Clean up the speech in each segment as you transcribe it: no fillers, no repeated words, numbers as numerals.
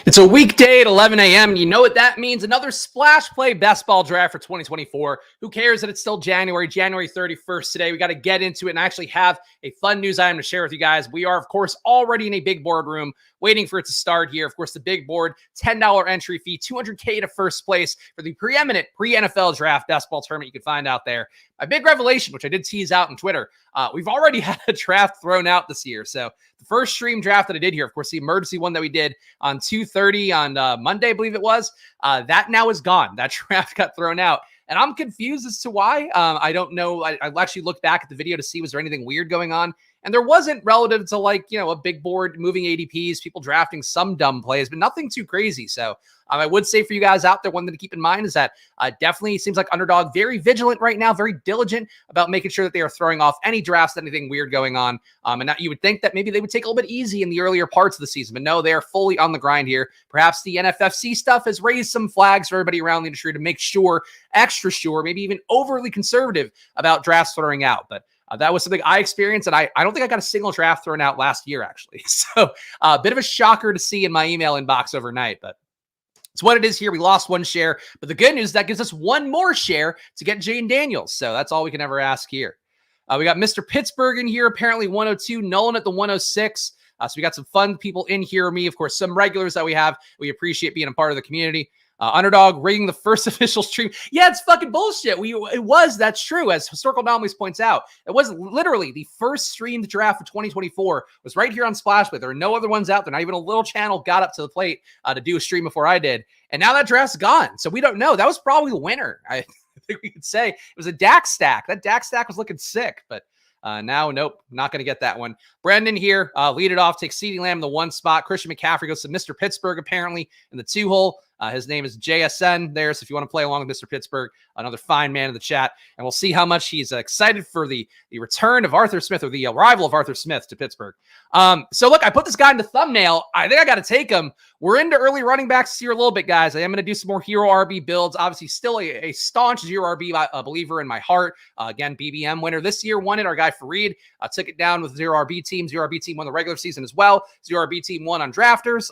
It's a weekday at 11 a.m. You know what that means? Another splash play best ball draft for 2024. Who cares that it's still January 31st today? We got to get into it and actually have a fun news item to share with you guys. We are, of course, already in a big board room waiting for it to start here. Of course, the big board, $10 entry fee, $200K to first place for the preeminent pre-NFL draft best ball tournament you can find out there. My big revelation, which I did tease out on Twitter, we've already had a draft thrown out this year. So the first stream draft that I did here, of course, the emergency one that we did on 2:30 on Monday, I believe it was, that now is gone. That draft got thrown out. And I'm confused as to why. I don't know. I actually looked back at the video to see, was there anything weird going on? And there wasn't, relative to a big board moving ADPs, people drafting some dumb plays, but nothing too crazy. So I would say for you guys out there, one thing to keep in mind is that definitely seems like Underdog very vigilant right now, very diligent about making sure that they are throwing off any drafts, anything weird going on. And that you would think that maybe they would take a little bit easy in the earlier parts of the season, but no, they are fully on the grind here. Perhaps the NFFC stuff has raised some flags for everybody around the industry to make sure, extra sure, maybe even overly conservative about drafts throwing out. But that was something I experienced, and I don't think I got a single draft thrown out last year, actually. So a bit of a shocker to see in my email inbox overnight, but it's what it is here. We lost one share, but the good news, that gives us one more share to get Jane Daniels. So that's all we can ever ask here. We got Mr. Pittsburgh in here, apparently 102, Nolan at the 106. So we got some fun people in here. Me, of course, some regulars that we have. We appreciate being a part of the community. Underdog rating the first official stream. Yeah, it's fucking bullshit. That's true. As Historical Anomalies points out, it was literally the first streamed draft for 2024 was right here on Splashplay. There are no other ones out there. Not even a little channel got up to the plate to do a stream before I did. And now that draft's gone. So we don't know. That was probably the winner. I think we could say it was a Dax stack. That Dax stack was looking sick, but now, nope, not going to get that one. Brandon here, lead it off, takes CeeDee Lamb in the one spot. Christian McCaffrey goes to Mr. Pittsburgh, apparently, in the two hole. His name is JSN there, so if you want to play along with Mr. Pittsburgh, another fine man in the chat, and we'll see how much he's excited for the return of Arthur Smith, or the arrival of Arthur Smith to Pittsburgh. So look, I put this guy in the thumbnail. I think I got to take him. We're into early running backs here a little bit, guys. I am going to do some more hero RB builds. Obviously, still a staunch zero RB believer in my heart. Again, BBM winner this year won it. Our guy Fareed took it down with zero RB team. Zero RB team won the regular season as well. Zero RB team won on drafters.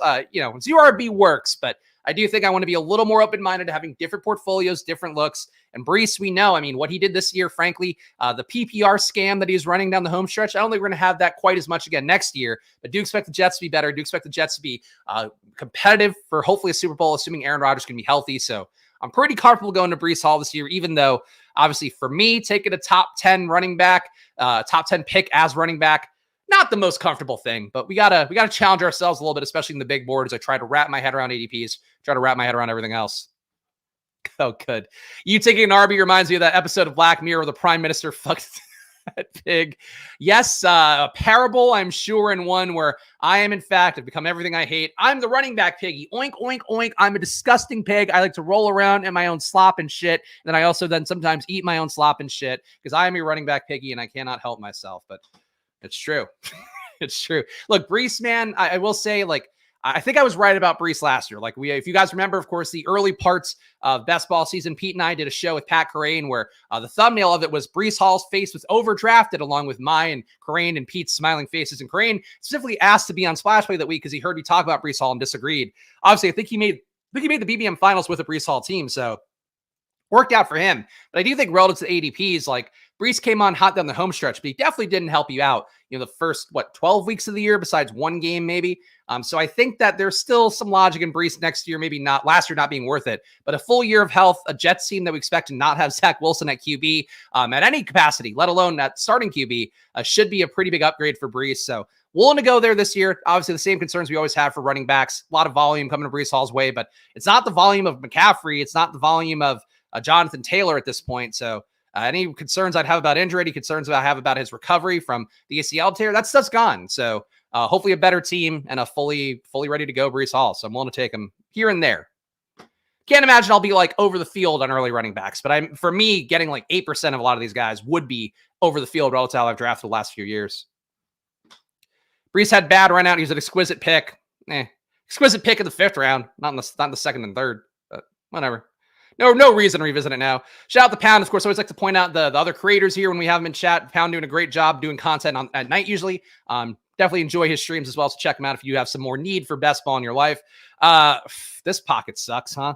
Zero RB works, but I do think I want to be a little more open-minded to having different portfolios, different looks. And Breece, we know, what he did this year, frankly, the PPR scam that he's running down the home stretch, I don't think we're going to have that quite as much again next year, but do expect the Jets to be better. Do expect the Jets to be competitive for hopefully a Super Bowl, assuming Aaron Rodgers can be healthy. So I'm pretty comfortable going to Breece Hall this year, even though, obviously, for me, taking a top 10 running back, top 10 pick as running back, not the most comfortable thing, but we gotta challenge ourselves a little bit, especially in the big board, as I try to wrap my head around ADPs, try to wrap my head around everything else. Oh, good. You taking an RB reminds me of that episode of Black Mirror where the Prime Minister fucked that pig. Yes, a parable, I'm sure, in one where I am, in fact, have become everything I hate. I'm the running back piggy. Oink, oink, oink. I'm a disgusting pig. I like to roll around in my own slop and shit. And then I also sometimes eat my own slop and shit because I am a running back piggy and I cannot help myself. But it's true. It's true. Look, Breece, man, I will say, I think I was right about Breece last year. If you guys remember, of course, the early parts of best ball season, Pete and I did a show with Pat Corain where the thumbnail of it was Breece Hall's face was overdrafted, along with my and Corain and Pete's smiling faces. And Corain specifically asked to be on Splash Play that week because he heard me talk about Breece Hall and disagreed. Obviously, I think he made the BBM finals with a Breece Hall team, so worked out for him. But I do think relative to ADPs, Breece came on hot down the home stretch, but he definitely didn't help you out, the first, 12 weeks of the year, besides one game maybe. So I think that there's still some logic in Breece next year, maybe not last year not being worth it, but a full year of health, a Jets team that we expect to not have Zach Wilson at QB at any capacity, let alone at starting QB, should be a pretty big upgrade for Breece. So willing to go there this year. Obviously, the same concerns we always have for running backs. A lot of volume coming to Breece Hall's way, but it's not the volume of McCaffrey. It's not the volume of Jonathan Taylor at this point. So any concerns I'd have about injury, any concerns I have about his recovery from the ACL tear, that stuff's gone. So hopefully a better team and a fully ready to go Breece Hall. So I'm willing to take him here and there. Can't imagine I'll be over the field on early running backs, but for me, getting 8% of a lot of these guys would be over the field relative to how I've drafted the last few years. Breece had bad run out. He was an exquisite pick. Exquisite pick in the 5th round, not in the 2nd and 3rd, but whatever. No reason to revisit it now. Shout out to Pound. Of course, I always like to point out the other creators here when we have them in chat. Pound doing a great job doing content at night usually. definitely enjoy his streams as well. So check him out if you have some more need for best ball in your life. This pocket sucks, huh?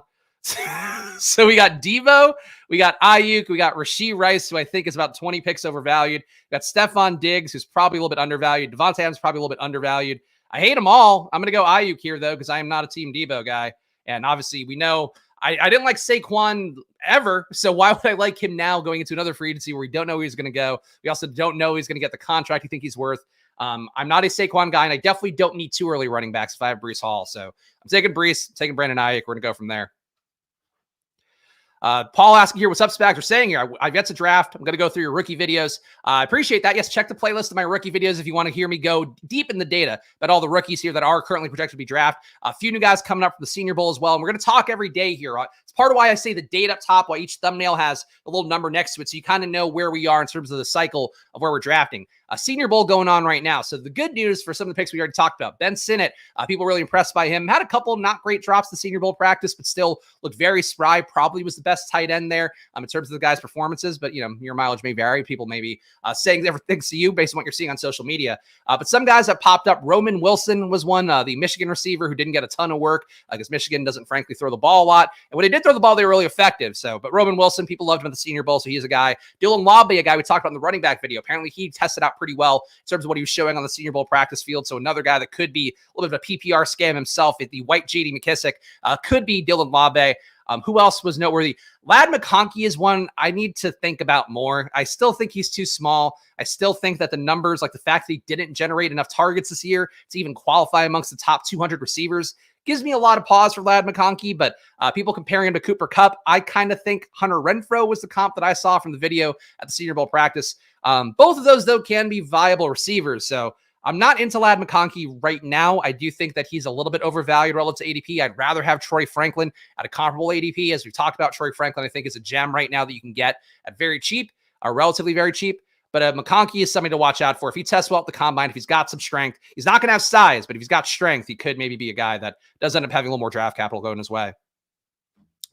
So we got Devo, we got Ayuk, we got Rashee Rice, who I think is about 20 picks overvalued. We got Stephon Diggs, who's probably a little bit undervalued. Devontae Adams probably a little bit undervalued. I hate them all. I'm going to go Ayuk here, though, because I am not a Team Devo guy. And obviously, we know I didn't like Saquon ever, so why would I like him now going into another free agency where we don't know where he's going to go? We also don't know he's going to get the contract you think he's worth. I'm not a Saquon guy, and I definitely don't need too early running backs if I have Breece Hall. So I'm taking Breece, taking Brandon Ayuk. We're going to go from there. Paul asking here, what's up, Spags? We're saying here, I've yet to draft. I'm going to go through your rookie videos. I appreciate that. Yes, check the playlist of my rookie videos if you want to hear me go deep in the data about all the rookies here that are currently projected to be drafted. A few new guys coming up from the Senior Bowl as well. And we're going to talk every day here. It's part of why I say the date up top, why each thumbnail has a little number next to it, so you kind of know where we are in terms of the cycle of where we're drafting. A Senior Bowl going on right now. So the good news for some of the picks we already talked about, Ben Sinnott, people really impressed by him. Had a couple not great drops the Senior Bowl practice, but still looked very spry. Probably was the best tight end there in terms of the guy's performances. But, you know, your mileage may vary. People may be saying different things to you based on what you're seeing on social media. But some guys that popped up, Roman Wilson was one, the Michigan receiver who didn't get a ton of work because Michigan doesn't frankly throw the ball a lot. And when they did throw the ball, they were really effective. So, but Roman Wilson, people loved him at the Senior Bowl. So he's a guy. Dylan Lobby, a guy we talked about in the running back video. Apparently he tested out pretty well in terms of what he was showing on the Senior Bowl practice field. So another guy that could be a little bit of a PPR scam himself, the white J.D. McKissick, could be Dylan Lobby. Who else was noteworthy? Ladd McConkey is one I need to think about more. I still think he's too small. I still think that the numbers, like the fact that he didn't generate enough targets this year to even qualify amongst the top 200 receivers, gives me a lot of pause for Ladd McConkey, but people comparing him to Cooper Kupp, I kind of think Hunter Renfrow was the comp that I saw from the video at the Senior Bowl practice. Both of those, though, can be viable receivers. So I'm not into Ladd McConkey right now. I do think that he's a little bit overvalued relative to ADP. I'd rather have Troy Franklin at a comparable ADP. As we've talked about, Troy Franklin, I think, is a gem right now that you can get at very cheap, or relatively very cheap. But McConkey is something to watch out for. If he tests well at the combine, if he's got some strength, he's not going to have size, but if he's got strength, he could maybe be a guy that does end up having a little more draft capital going his way.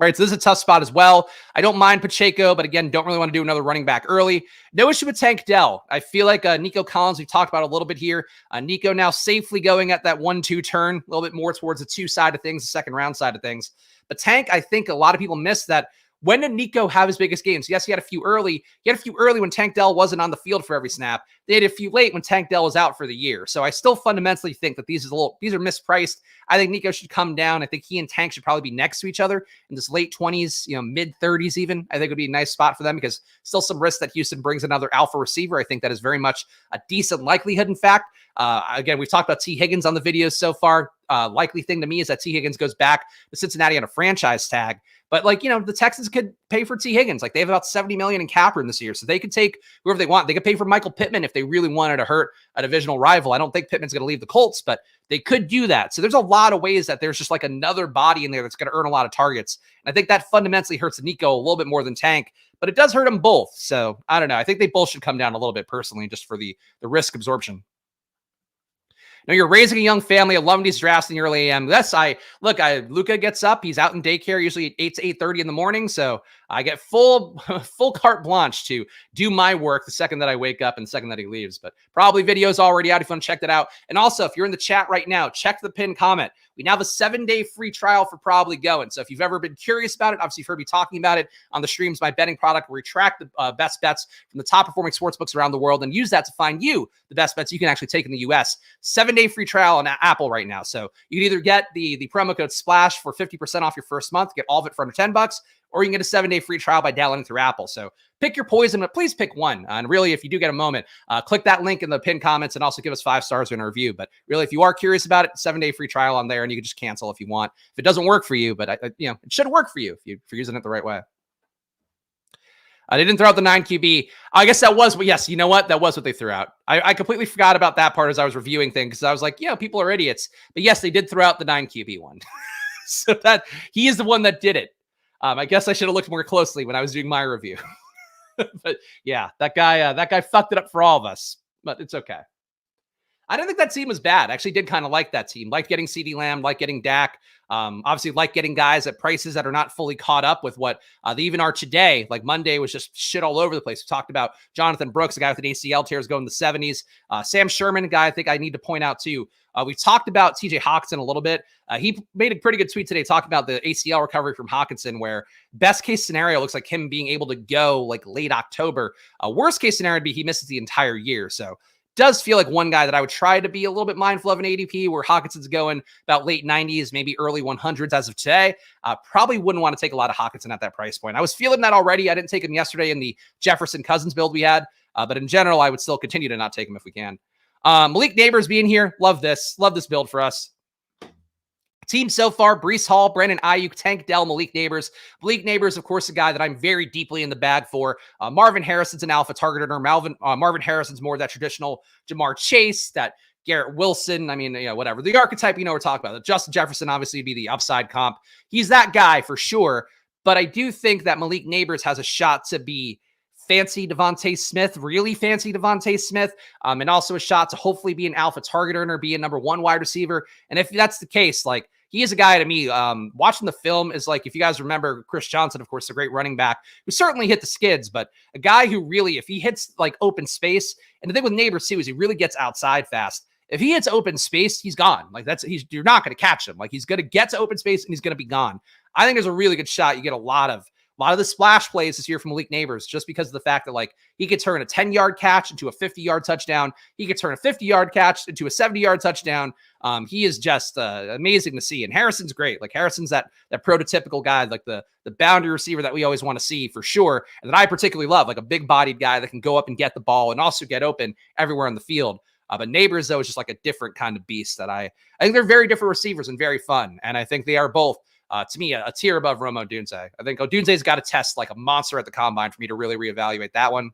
All right, so this is a tough spot as well. I don't mind Pacheco, but again, don't really want to do another running back early. No issue with Tank Dell. I feel like Nico Collins, we've talked about a little bit here. Nico now safely going at that 1-2 turn, a little bit more towards the 2 side of things, the second round side of things. But Tank, I think a lot of people miss that. When did Nico have his biggest games? Yes, he had a few early. He had a few early when Tank Dell wasn't on the field for every snap. They had a few late when Tank Dell was out for the year. So I still fundamentally think that these are mispriced. I think Nico should come down. I think he and Tank should probably be next to each other in this late 20s, mid 30s even. I think would be a nice spot for them because still some risk that Houston brings another alpha receiver. I think that is very much a decent likelihood. In fact, again, we've talked about T. Higgins on the videos so far. Likely thing to me is that T. Higgins goes back to Cincinnati on a franchise tag. But the Texans could pay for T. Higgins. Like they have about $70 million in cap room this year. So they could take whoever they want. They could pay for Michael Pittman if they really wanted to hurt a divisional rival. I don't think Pittman's going to leave the Colts, but they could do that. So there's a lot of ways that there's just like another body in there that's going to earn a lot of targets. And I think that fundamentally hurts Nico a little bit more than Tank, but it does hurt them both. So I don't know. I think they both should come down a little bit personally, just for the risk absorption. Now you're raising a young family. I love these drafts in the early AM. Luca gets up. He's out in daycare usually at 8 to 8:30 in the morning. So I get full carte blanche to do my work the second that I wake up and the second that he leaves. But probably video's already out if you want to check that out. And also, if you're in the chat right now, check the pinned comment. We now have a 7-day free trial for Probably Going. So if you've ever been curious about it, obviously you've heard me talking about it on the streams, my betting product, where we track the best bets from the top performing sportsbooks around the world and use that to find you the best bets you can actually take in the US. 7-day free trial on Apple right now. So you can either get the promo code SPLASH for 50% off your first month, get all of it for under $10, or you can get a 7-day free trial by downloading through Apple. So pick your poison, but please pick one. And really, if you do get a moment, click that link in the pinned comments and also give us 5 stars in a review. But really, if you are curious about it, 7-day free trial on there, and you can just cancel if you want. If it doesn't work for you, but it should work for you if you're using it the right way. They didn't throw out the 9 QB. I guess that was, yes, you know what? That was what they threw out. I completely forgot about that part as I was reviewing things because I was like, people are idiots. But yes, they did throw out the 9 QB one. So that he is the one that did it. I guess I should have looked more closely when I was doing my review. But yeah, that guy fucked it up for all of us, but it's okay. I didn't think that team was bad. I actually did kind of like that team. Liked getting CeeDee Lamb, liked getting Dak. Obviously, like getting guys at prices that are not fully caught up with what they even are today. Like Monday was just shit all over the place. We talked about Jonathan Brooks, a guy with an ACL tears going in the 70s. Sam Sherman, a guy I think I need to point out too. We talked about TJ Hawkinson a little bit. He made a pretty good tweet today talking about the ACL recovery from Hawkinson, where best case scenario looks like him being able to go like late October. Worst case scenario would be he misses the entire year. So does feel like one guy that I would try to be a little bit mindful of an ADP, where Hawkinson's going about late 90s, maybe early 100s as of today. Probably wouldn't want to take a lot of Hawkinson at that price point. I was feeling that already. I didn't take him yesterday in the Jefferson Cousins build we had, but in general, I would still continue to not take him if we can. Malik Neighbors being here. Love this build for us. Team so far: Breece Hall, Brandon Ayuk, Tank Dell, Malik Neighbors. Malik Neighbors, of course, a guy that I'm very deeply in the bag for. Marvin Harrison's an alpha targeter. Marvin Harrison's more that traditional Jamar Chase, that Garrett Wilson. I mean, whatever. The archetype, we're talking about. Justin Jefferson, obviously, would be the upside comp. He's that guy for sure. But I do think that Malik Neighbors has a shot to be fancy Devontae Smith, really fancy Devontae Smith, and also a shot to hopefully be an alpha targeter or be a number one wide receiver. And if that's the case, like, he is a guy to me, watching the film is like, if you guys remember Chris Johnson, of course, a great running back who certainly hit the skids, but a guy who really, if he hits like open space, and the thing with Neighbors too is he really gets outside fast. If he hits open space, he's gone. Like you're not going to catch him. Like he's going to get to open space and he's going to be gone. I think there's a really good shot. You get a lot of the splash plays this year from Malik Neighbors, just because of the fact that like he could turn a 10-yard catch into a 50-yard touchdown. He could turn a 50-yard catch into a 70-yard touchdown. He is just amazing to see. And Harrison's great. Like Harrison's that prototypical guy, like the boundary receiver that we always want to see for sure. And that I particularly love, like a big bodied guy that can go up and get the ball and also get open everywhere on the field. But Neighbors, though, is just like a different kind of beast that I think they're very different receivers and very fun. And I think they are both, to me, a tier above Rome Odunze. I think Odunze's got to test like a monster at the combine for me to really reevaluate that one.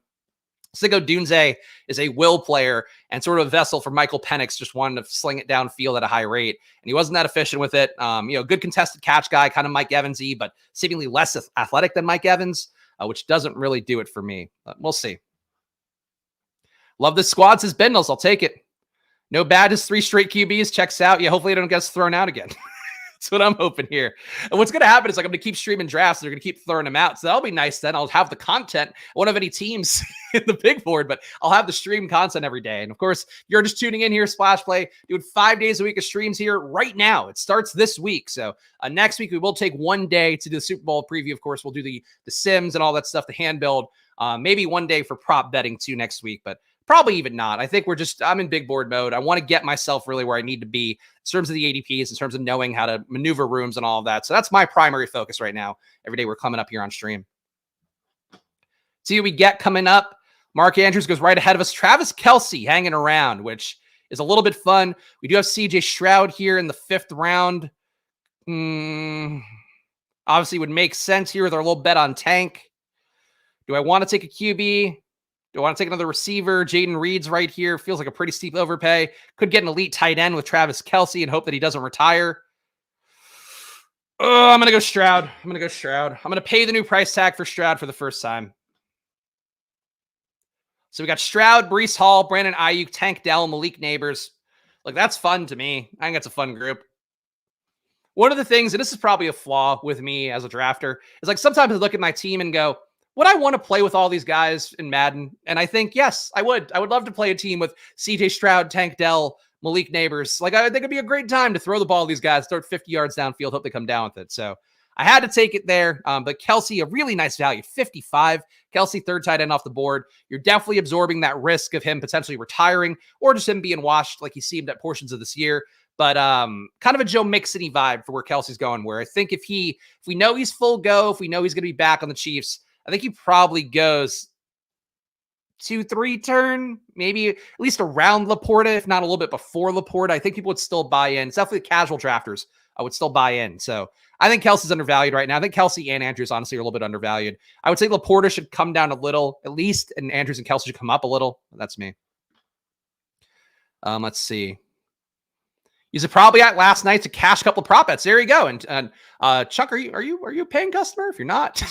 I think Odunze is a will player and sort of a vessel for Michael Penix, just wanting to sling it downfield at a high rate. And he wasn't that efficient with it. Good contested catch guy, kind of Mike Evans-y, but seemingly less athletic than Mike Evans, which doesn't really do it for me. But we'll see. Love this squad, says Bendels. I'll take it. No badges, 3 straight QBs. Checks out. Yeah, hopefully I don't get us thrown out again. That's what I'm hoping here. And what's going to happen is like I'm going to keep streaming drafts. They're going to keep throwing them out. So that'll be nice then. I'll have the content. I won't have any teams in the big board, but I'll have the stream content every day. And of course, you're just tuning in here, Splash Play, doing 5 days a week of streams here right now. It starts this week. So next week, we will take 1 day to do the Super Bowl preview. Of course, we'll do the Sims and all that stuff, the hand build. Maybe 1 day for prop betting too next week, but probably even not. I think I'm in big board mode. I want to get myself really where I need to be in terms of the ADPs, in terms of knowing how to maneuver rooms and all of that. So that's my primary focus right now. Every day we're coming up here on stream. See what we get coming up. Mark Andrews goes right ahead of us. Travis Kelce hanging around, which is a little bit fun. We do have CJ Stroud here in the 5th round. Obviously would make sense here with our little bet on Tank. Do I want to take a QB? Do I want to take another receiver? Jaden Reed's right here. Feels like a pretty steep overpay. Could get an elite tight end with Travis Kelce and hope that he doesn't retire. Oh, I'm going to go Stroud. I'm going to pay the new price tag for Stroud for the first time. So we got Stroud, Breece Hall, Brandon Ayuk, Tank Dell, Malik Neighbors. Like, that's fun to me. I think that's a fun group. One of the things, and this is probably a flaw with me as a drafter, is like sometimes I look at my team and go, would I want to play with all these guys in Madden? And I think, yes, I would. I would love to play a team with CJ Stroud, Tank Dell, Malik Neighbors. Like, I think it'd be a great time to throw the ball to these guys, start 50 yards downfield, hope they come down with it. So I had to take it there. But Kelce, a really nice value, 55. Kelce, 3rd tight end off the board. You're definitely absorbing that risk of him potentially retiring or just him being washed like he seemed at portions of this year. But kind of a Joe Mixon-y vibe for where Kelce's going, where I think if we know he's full go, if we know he's going to be back on the Chiefs, I think he probably goes 2-3 turn, maybe at least around Laporta, if not a little bit before Laporta. I think people would still buy in. It's definitely casual drafters. I would still buy in. So I think Kelce's undervalued right now. I think Kelce and Andrews, honestly, are a little bit undervalued. I would say Laporta should come down a little, at least, and Andrews and Kelce should come up a little. That's me. Let's see. He's probably at last night to cash a couple of prop bets. There you go. And Chuck, are you a paying customer? If you're not,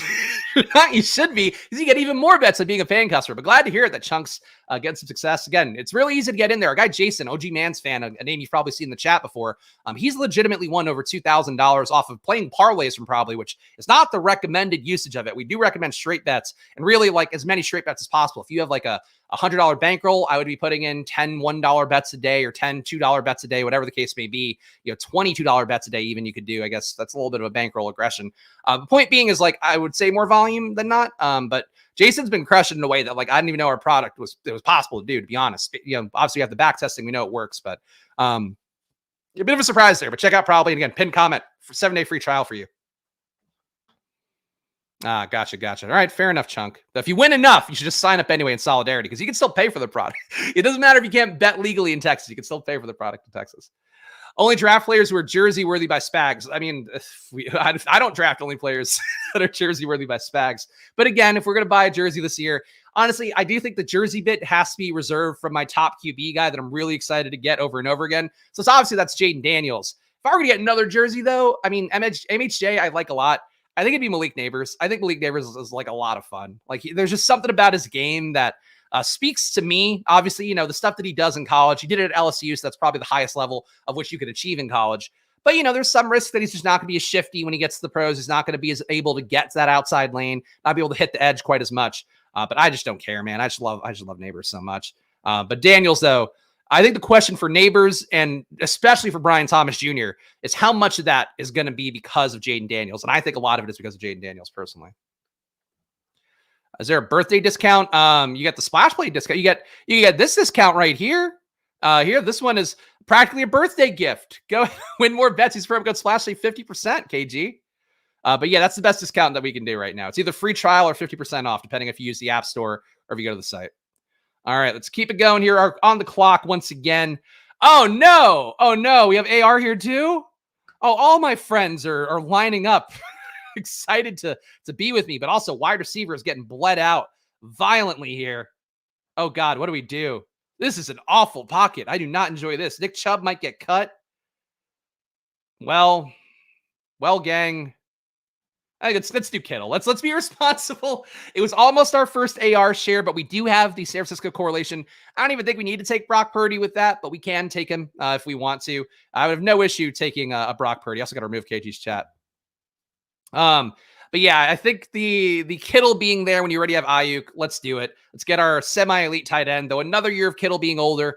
you should be, because you get even more bets than being a paying customer. But glad to hear it that Chunk's getting some success. Again, it's really easy to get in there. Our guy Jason, OG Man's fan, a name you've probably seen in the chat before. He's legitimately won over $2,000 off of playing parlays from Probably, which is not the recommended usage of it. We do recommend straight bets, and really like as many straight bets as possible. If you have like a $100 bankroll, I would be putting in 10 $1 bets a day or 10 $2 bets a day, whatever the case may be. $22 bets a day, even you could do. I guess that's a little bit of a bankroll aggression. The point being is like, I would say more volume than not. But Jason's been crushing in a way that like, I didn't even know our product was possible to do, to be honest. Obviously we have the back testing. We know it works, but a bit of a surprise there, but check out Probably. And again, pin comment for 7-day free trial for you. Gotcha. All right, fair enough, Chunk. If you win enough, you should just sign up anyway in solidarity, because you can still pay for the product. It doesn't matter if you can't bet legally in Texas. You can still pay for the product in Texas. Only draft players who are jersey worthy by Spags. I mean, I don't draft only players that are jersey worthy by Spags. But again, if we're going to buy a jersey this year, honestly, I do think the jersey bit has to be reserved from my top QB guy that I'm really excited to get over and over again. So it's obviously that's Jaden Daniels. If I were to get another jersey, though, I mean, MHJ, I like a lot. I think it'd be Malik Neighbors. I think Malik Neighbors is like a lot of fun. Like, there's just something about his game that speaks to me. Obviously, the stuff that he does in college, he did it at LSU, so that's probably the highest level of which you could achieve in college. But, there's some risk that he's just not going to be as shifty when he gets to the pros. He's not going to be as able to get to that outside lane, not be able to hit the edge quite as much. But I just don't care, man. I just love Neighbors so much. But Daniels, though, I think the question for Neighbors, and especially for Brian Thomas Jr., is how much of that is going to be because of Jaden Daniels. And I think a lot of it is because of Jaden Daniels personally. Is there a birthday discount? You get the splash play discount. You get this discount right here. This one is practically a birthday gift. Go win more bets. He's from go splash play 50%, KG. But yeah, that's the best discount that we can do right now. It's either free trial or 50% off, depending if you use the App Store or if you go to the site. All right, let's keep it going here. On the clock once again. Oh no. We have AR here too. Oh, all my friends are lining up, excited to be with me. But also, wide receiver is getting bled out violently here. Oh God, what do we do? This is an awful pocket. I do not enjoy this. Nick Chubb might get cut. Well, gang. I think let's do Kittle. Let's be responsible. It was almost our first AR share, but we do have the San Francisco correlation. I don't even think we need to take Brock Purdy with that, but we can take him if we want to. I would have no issue taking a Brock Purdy. Also got to remove KG's chat. But yeah, I think the Kittle being there when you already have Ayuk, let's do it. Let's get our semi-elite tight end, though another year of Kittle being older.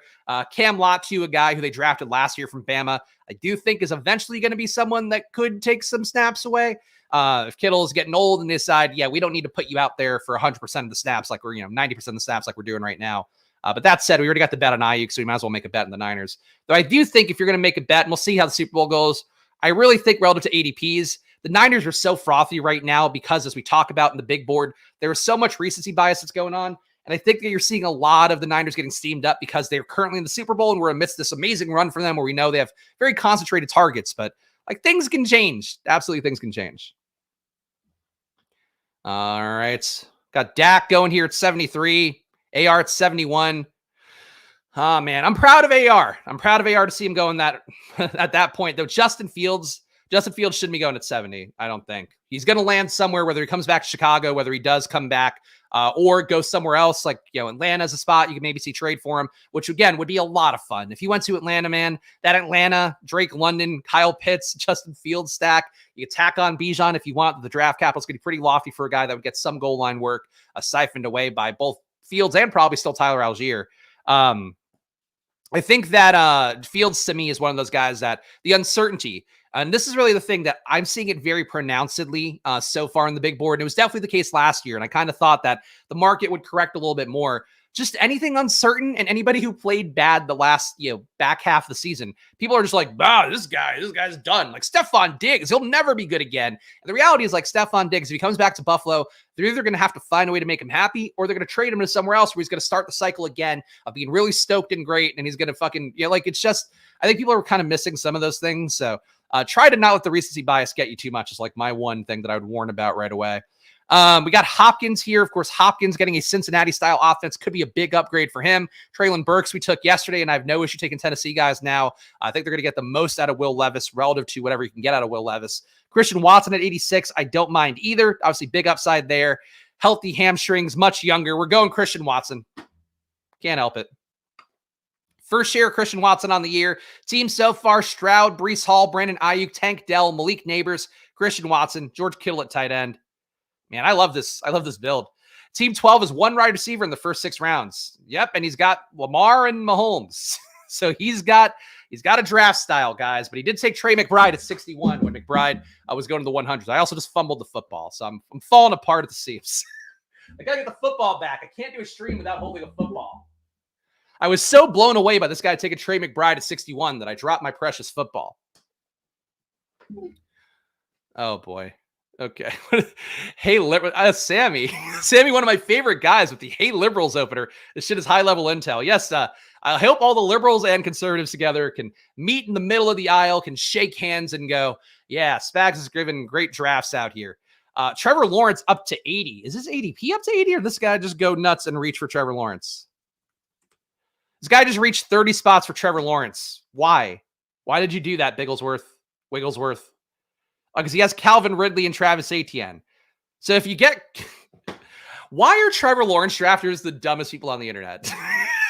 Cam Latu, a guy who they drafted last year from Bama, I do think is eventually going to be someone that could take some snaps away. If Kittle's getting old and decide, yeah, we don't need to put you out there for 100% of the snaps like we're, 90% of the snaps like we're doing right now. But that said, we already got the bet on Ayuk, so we might as well make a bet in the Niners. Though I do think if you're going to make a bet, and we'll see how the Super Bowl goes, I really think relative to ADPs, the Niners are so frothy right now because, as we talk about in the big board, there is so much recency bias that's going on. And I think that you're seeing a lot of the Niners getting steamed up because they're currently in the Super Bowl and we're amidst this amazing run for them where we know they have very concentrated targets. But like things can change. Absolutely, things can change. All right. Got Dak going here at 73. AR at 71. Oh, man. I'm proud of AR. I'm proud of AR to see him going that at that point, though. Justin Fields shouldn't be going at 70, I don't think. He's going to land somewhere, whether he comes back to Chicago, whether he does come back, or go somewhere else, like, Atlanta's a spot you can maybe see trade for him, which, again, would be a lot of fun. If he went to Atlanta, man, that Atlanta, Drake London, Kyle Pitts, Justin Fields stack, you could tack on Bijan if you want. The draft capital is going to be pretty lofty for a guy that would get some goal line work siphoned away by both Fields and probably still Tyler Algier. I think that Fields, to me, is one of those guys that the uncertainty, and this is really the thing that I'm seeing it very pronouncedly so far in the big board. And it was definitely the case last year. And I kind of thought that the market would correct a little bit more. Just anything uncertain, and anybody who played bad the last, back half of the season, people are just like, wow, this guy's done. Like Stephon Diggs, he'll never be good again. And the reality is, like, Stephon Diggs, if he comes back to Buffalo, they're either going to have to find a way to make him happy, or they're going to trade him to somewhere else where he's going to start the cycle again of being really stoked and great. And he's going to fucking, it's just, I think people are kind of missing some of those things. So try to not let the recency bias get you too much is like my one thing that I would warn about right away. We got Hopkins here. Of course, Hopkins getting a Cincinnati-style offense could be a big upgrade for him. Traylon Burks we took yesterday, and I have no issue taking Tennessee guys now. I think they're going to get the most out of Will Levis relative to whatever you can get out of Will Levis. Christian Watson at 86, I don't mind either. Obviously, big upside there. Healthy hamstrings, much younger. We're going Christian Watson. Can't help it. First share, Christian Watson on the year. Team so far, Stroud, Breece Hall, Brandon Ayuk, Tank Dell, Malik Neighbors, Christian Watson, George Kittle at tight end. Man, I love this. I love this build. Team 12 is one wide receiver in the first 6 rounds. Yep, and he's got Lamar and Mahomes. So he's got a draft style, guys. But he did take Trey McBride at 61 when McBride was going to the 100s. I also just fumbled the football, so I'm falling apart at the seams. I got to get the football back. I can't do a stream without holding a football. I was so blown away by this guy taking Trey McBride at 61 that I dropped my precious football. Oh, boy. Okay. Hey, Sammy. Sammy, one of my favorite guys with the Hey Liberals opener. This shit is high-level intel. Yes, I hope all the liberals and conservatives together can meet in the middle of the aisle, can shake hands and go, yeah, Spags has given great drafts out here. Trevor Lawrence up to 80. Is this ADP up to 80, or this guy just go nuts and reach for Trevor Lawrence? This guy just reached 30 spots for Trevor Lawrence. Why? Why did you do that, Wigglesworth? Because he has Calvin Ridley and Travis Etienne. So if you get... Why are Trevor Lawrence drafters the dumbest people on the internet?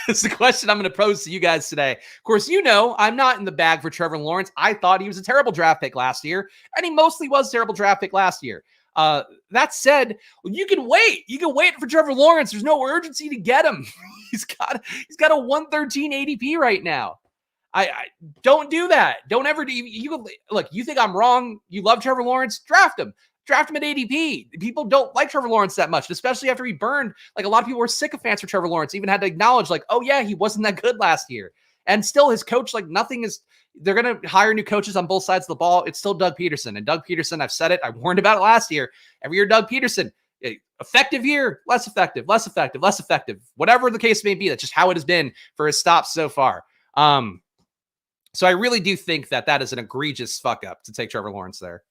It's the question I'm going to pose to you guys today. Of course, you know I'm not in the bag for Trevor Lawrence. I thought he was a terrible draft pick last year, and he mostly was a terrible draft pick last year. That said, you can wait. You can wait for Trevor Lawrence. There's no urgency to get him. He's got a 113 ADP right now. I don't do that. Don't ever do. Look, you think I'm wrong. You love Trevor Lawrence. Draft him. Draft him at ADP. People don't like Trevor Lawrence that much, especially after he burned. Like, a lot of people were sycophants for Trevor Lawrence, even had to acknowledge, like, oh yeah, he wasn't that good last year. And still his coach, like, nothing is, they're going to hire new coaches on both sides of the ball. It's still Doug Peterson. And Doug Peterson, I've said it, I warned about it last year. Every year, Doug Peterson, effective year, less effective. Whatever the case may be, that's just how it has been for his stops so far. So I really do think that is an egregious fuck up to take Trevor Lawrence there.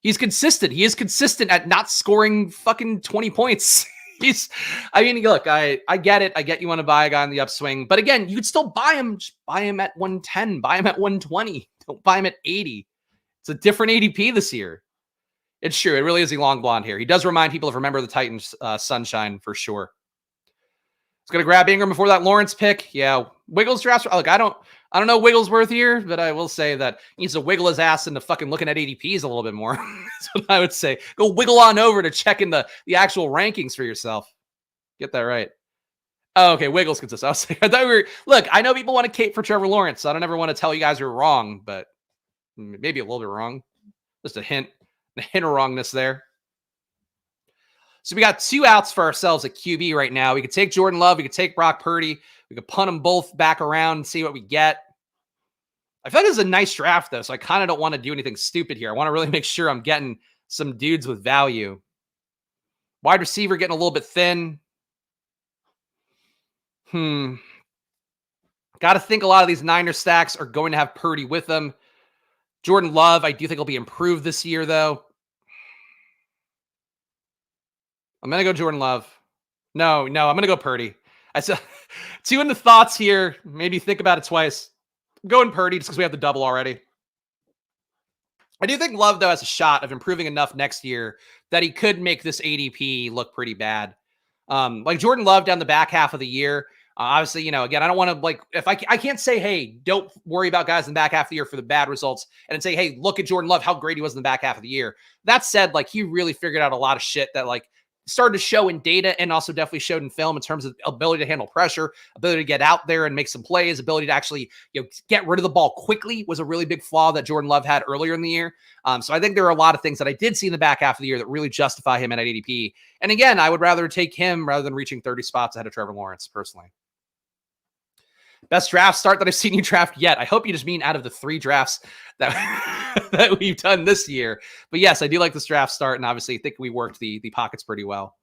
He's consistent. He is consistent at not scoring fucking 20 points. Look, I get it. I get you want to buy a guy on the upswing, but again, you could still buy him. Just buy him at 110, buy him at 120. Don't buy him at 80. It's a different ADP this year. It's true. It really is a long blonde hair. He does remind people of Remember the Titans sunshine for sure. It's going to grab Ingram before that Lawrence pick. Yeah. Wiggles drafts. Look, I don't know Wigglesworth here, but I will say that he needs to wiggle his ass into fucking looking at ADPs a little bit more. That's what I would say. Go wiggle on over to checking the actual rankings for yourself. Get that right. Oh, okay. Wiggles consistent. I thought we were, look, I know people want to cape for Trevor Lawrence, so I don't ever want to tell you guys you're wrong, but maybe a little bit wrong. Just a hint of wrongness there. So we got 2 outs for ourselves at QB right now. We could take Jordan Love. We could take Brock Purdy. We could punt them both back around and see what we get. I feel like this is a nice draft, though, so I kind of don't want to do anything stupid here. I want to really make sure I'm getting some dudes with value. Wide receiver getting a little bit thin. Got to think a lot of these Niner stacks are going to have Purdy with them. Jordan Love, I do think will be improved this year, though. I'm going to go Jordan Love. No, I'm going to go Purdy. I said 2 in the thoughts here. Maybe think about it twice. I'm going Purdy just because we have the double already. I do think Love, though, has a shot of improving enough next year that he could make this ADP look pretty bad. Like Jordan Love down the back half of the year. Obviously, again, I don't want to if I can't say, hey, don't worry about guys in the back half of the year for the bad results and then say, hey, look at Jordan Love, how great he was in the back half of the year. That said, he really figured out a lot of shit that started to show in data and also definitely showed in film in terms of ability to handle pressure, ability to get out there and make some plays, ability to actually get rid of the ball quickly was a really big flaw that Jordan Love had earlier in the year. So I think there are a lot of things that I did see in the back half of the year that really justify him at ADP. And again, I would rather take him rather than reaching 30 spots ahead of Trevor Lawrence personally. Best draft start that I've seen you draft yet. I hope you just mean out of the 3 drafts that we've done this year. But yes, I do like this draft start, and obviously I think we worked the pockets pretty well.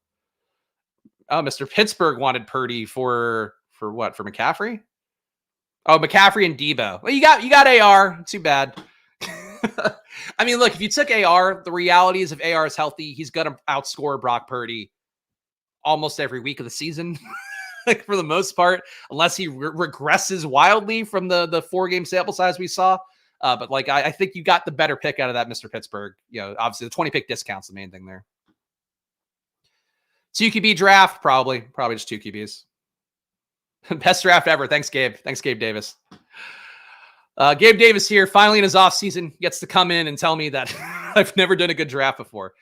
Oh, Mr. Pittsburgh wanted Purdy for what? For McCaffrey? Oh, McCaffrey and Debo. Well, you got AR. Too bad. I mean, look, if you took AR, the reality is if AR is healthy, he's going to outscore Brock Purdy almost every week of the season. Like for the most part, unless he regresses wildly from the 4-game sample size we saw. But like, I think you got the better pick out of that, Mr. Pittsburgh. You know, obviously the 20 pick discount's the main thing there. 2 QB draft, probably just 2 QBs. Best draft ever. Thanks, Gabe. Thanks, Gabe Davis. Gabe Davis here, finally in his offseason, gets to come in and tell me that I've never done a good draft before.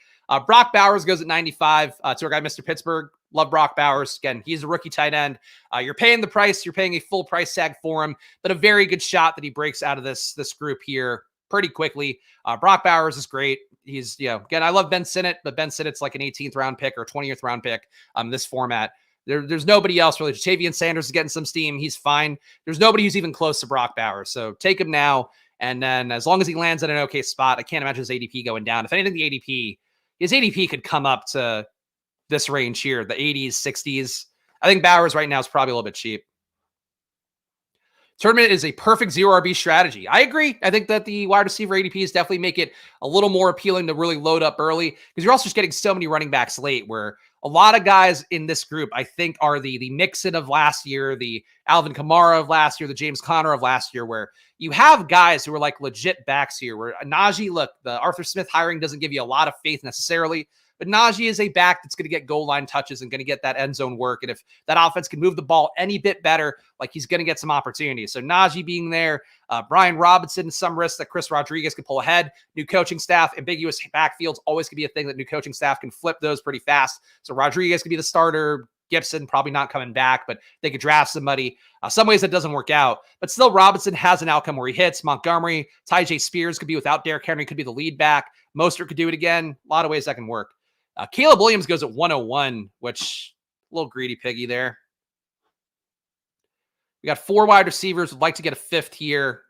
Brock Bowers goes at 95 to our guy, Mr. Pittsburgh. Love Brock Bowers. Again, he's a rookie tight end. You're paying the price. You're paying a full price tag for him, but a very good shot that he breaks out of this group here pretty quickly. Brock Bowers is great. He's, again, I love Ben Sinnott, but Ben Sinnott's like an 18th round pick or 20th round pick this format. There's nobody else really. Jatavian Sanders is getting some steam. He's fine. There's nobody who's even close to Brock Bowers. So take him now. And then as long as he lands in an okay spot, I can't imagine his ADP going down. If anything, his ADP could come up to this range here, the 80s, 60s. I think Bowers right now is probably a little bit cheap. Tournament is a perfect 0 RB strategy. I agree. I think that the wide receiver ADPs definitely make it a little more appealing to really load up early because you're also just getting so many running backs late where a lot of guys in this group, I think, are the Mixon of last year, the Alvin Kamara of last year, the James Conner of last year, where you have guys who are like legit backs here where Najee, look, the Arthur Smith hiring doesn't give you a lot of faith necessarily, but Najee is a back that's going to get goal line touches and going to get that end zone work. And if that offense can move the ball any bit better, like he's going to get some opportunities. So Najee being there, Brian Robinson, some risk that Chris Rodriguez could pull ahead. New coaching staff, ambiguous backfields always can be a thing that new coaching staff can flip those pretty fast. So Rodriguez could be the starter. Gibson probably not coming back, but they could draft somebody. Some ways that doesn't work out, but still Robinson has an outcome where he hits. Montgomery, Tyjae Spears could be without Derrick Henry, could be the lead back. Mostert could do it again. A lot of ways that can work. Caleb Williams goes at 101, which a little greedy piggy there. We got 4 wide receivers. Would like to get a 5th here.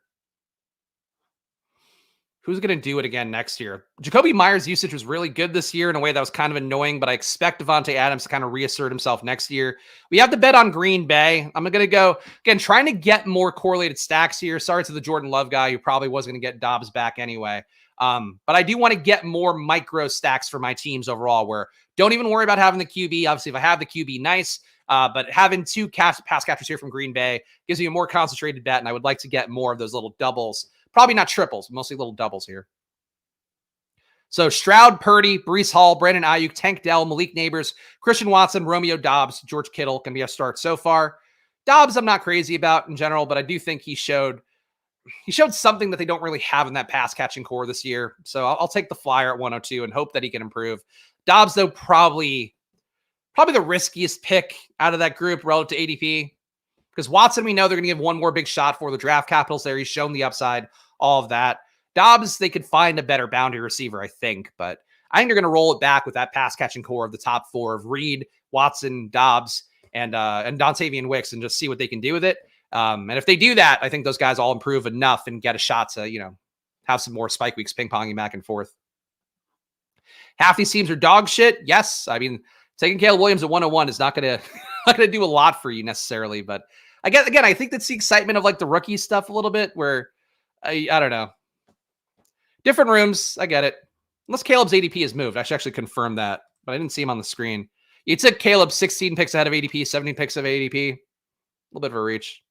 Who's going to do it again next year? Jacoby Myers' usage was really good this year in a way that was kind of annoying, but I expect Devontae Adams to kind of reassert himself next year. We have to bet on Green Bay. I'm going to go, again, trying to get more correlated stacks here. Sorry to the Jordan Love guy who probably was going to get Dobbs back anyway. But I do want to get more micro stacks for my teams overall where don't even worry about having the QB. Obviously, if I have the QB, nice. But having 2 pass catchers here from Green Bay gives me a more concentrated bet, and I would like to get more of those little doubles. Probably not triples, mostly little doubles here. So Stroud, Purdy, Breece Hall, Brandon Ayuk, Tank Dell, Malik Neighbors, Christian Watson, Romeo Dobbs, George Kittle can be a start so far. Dobbs I'm not crazy about in general, but I do think he showed something that they don't really have in that pass catching core this year. So I'll take the flyer at 102 and hope that he can improve. Dobbs, though, probably the riskiest pick out of that group relative to ADP because Watson, we know they're going to give one more big shot for the draft capitals there. He's shown the upside, all of that. Dobbs, they could find a better boundary receiver, I think, but I think they're going to roll it back with that pass catching core of the top 4 of Reed, Watson, Dobbs, and Dontavian Wicks and just see what they can do with it. And if they do that, I think those guys all improve enough and get a shot to, have some more spike weeks ping-ponging back and forth. Half these teams are dog shit. Yes. I mean, taking Caleb Williams at 101 is not going to do a lot for you necessarily. But I guess, again, I think that's the excitement of like the rookie stuff a little bit where I don't know. Different rooms. I get it. Unless Caleb's ADP has moved. I should actually confirm that, but I didn't see him on the screen. You took Caleb 16 picks ahead of ADP, 17 picks of ADP. A little bit of a reach.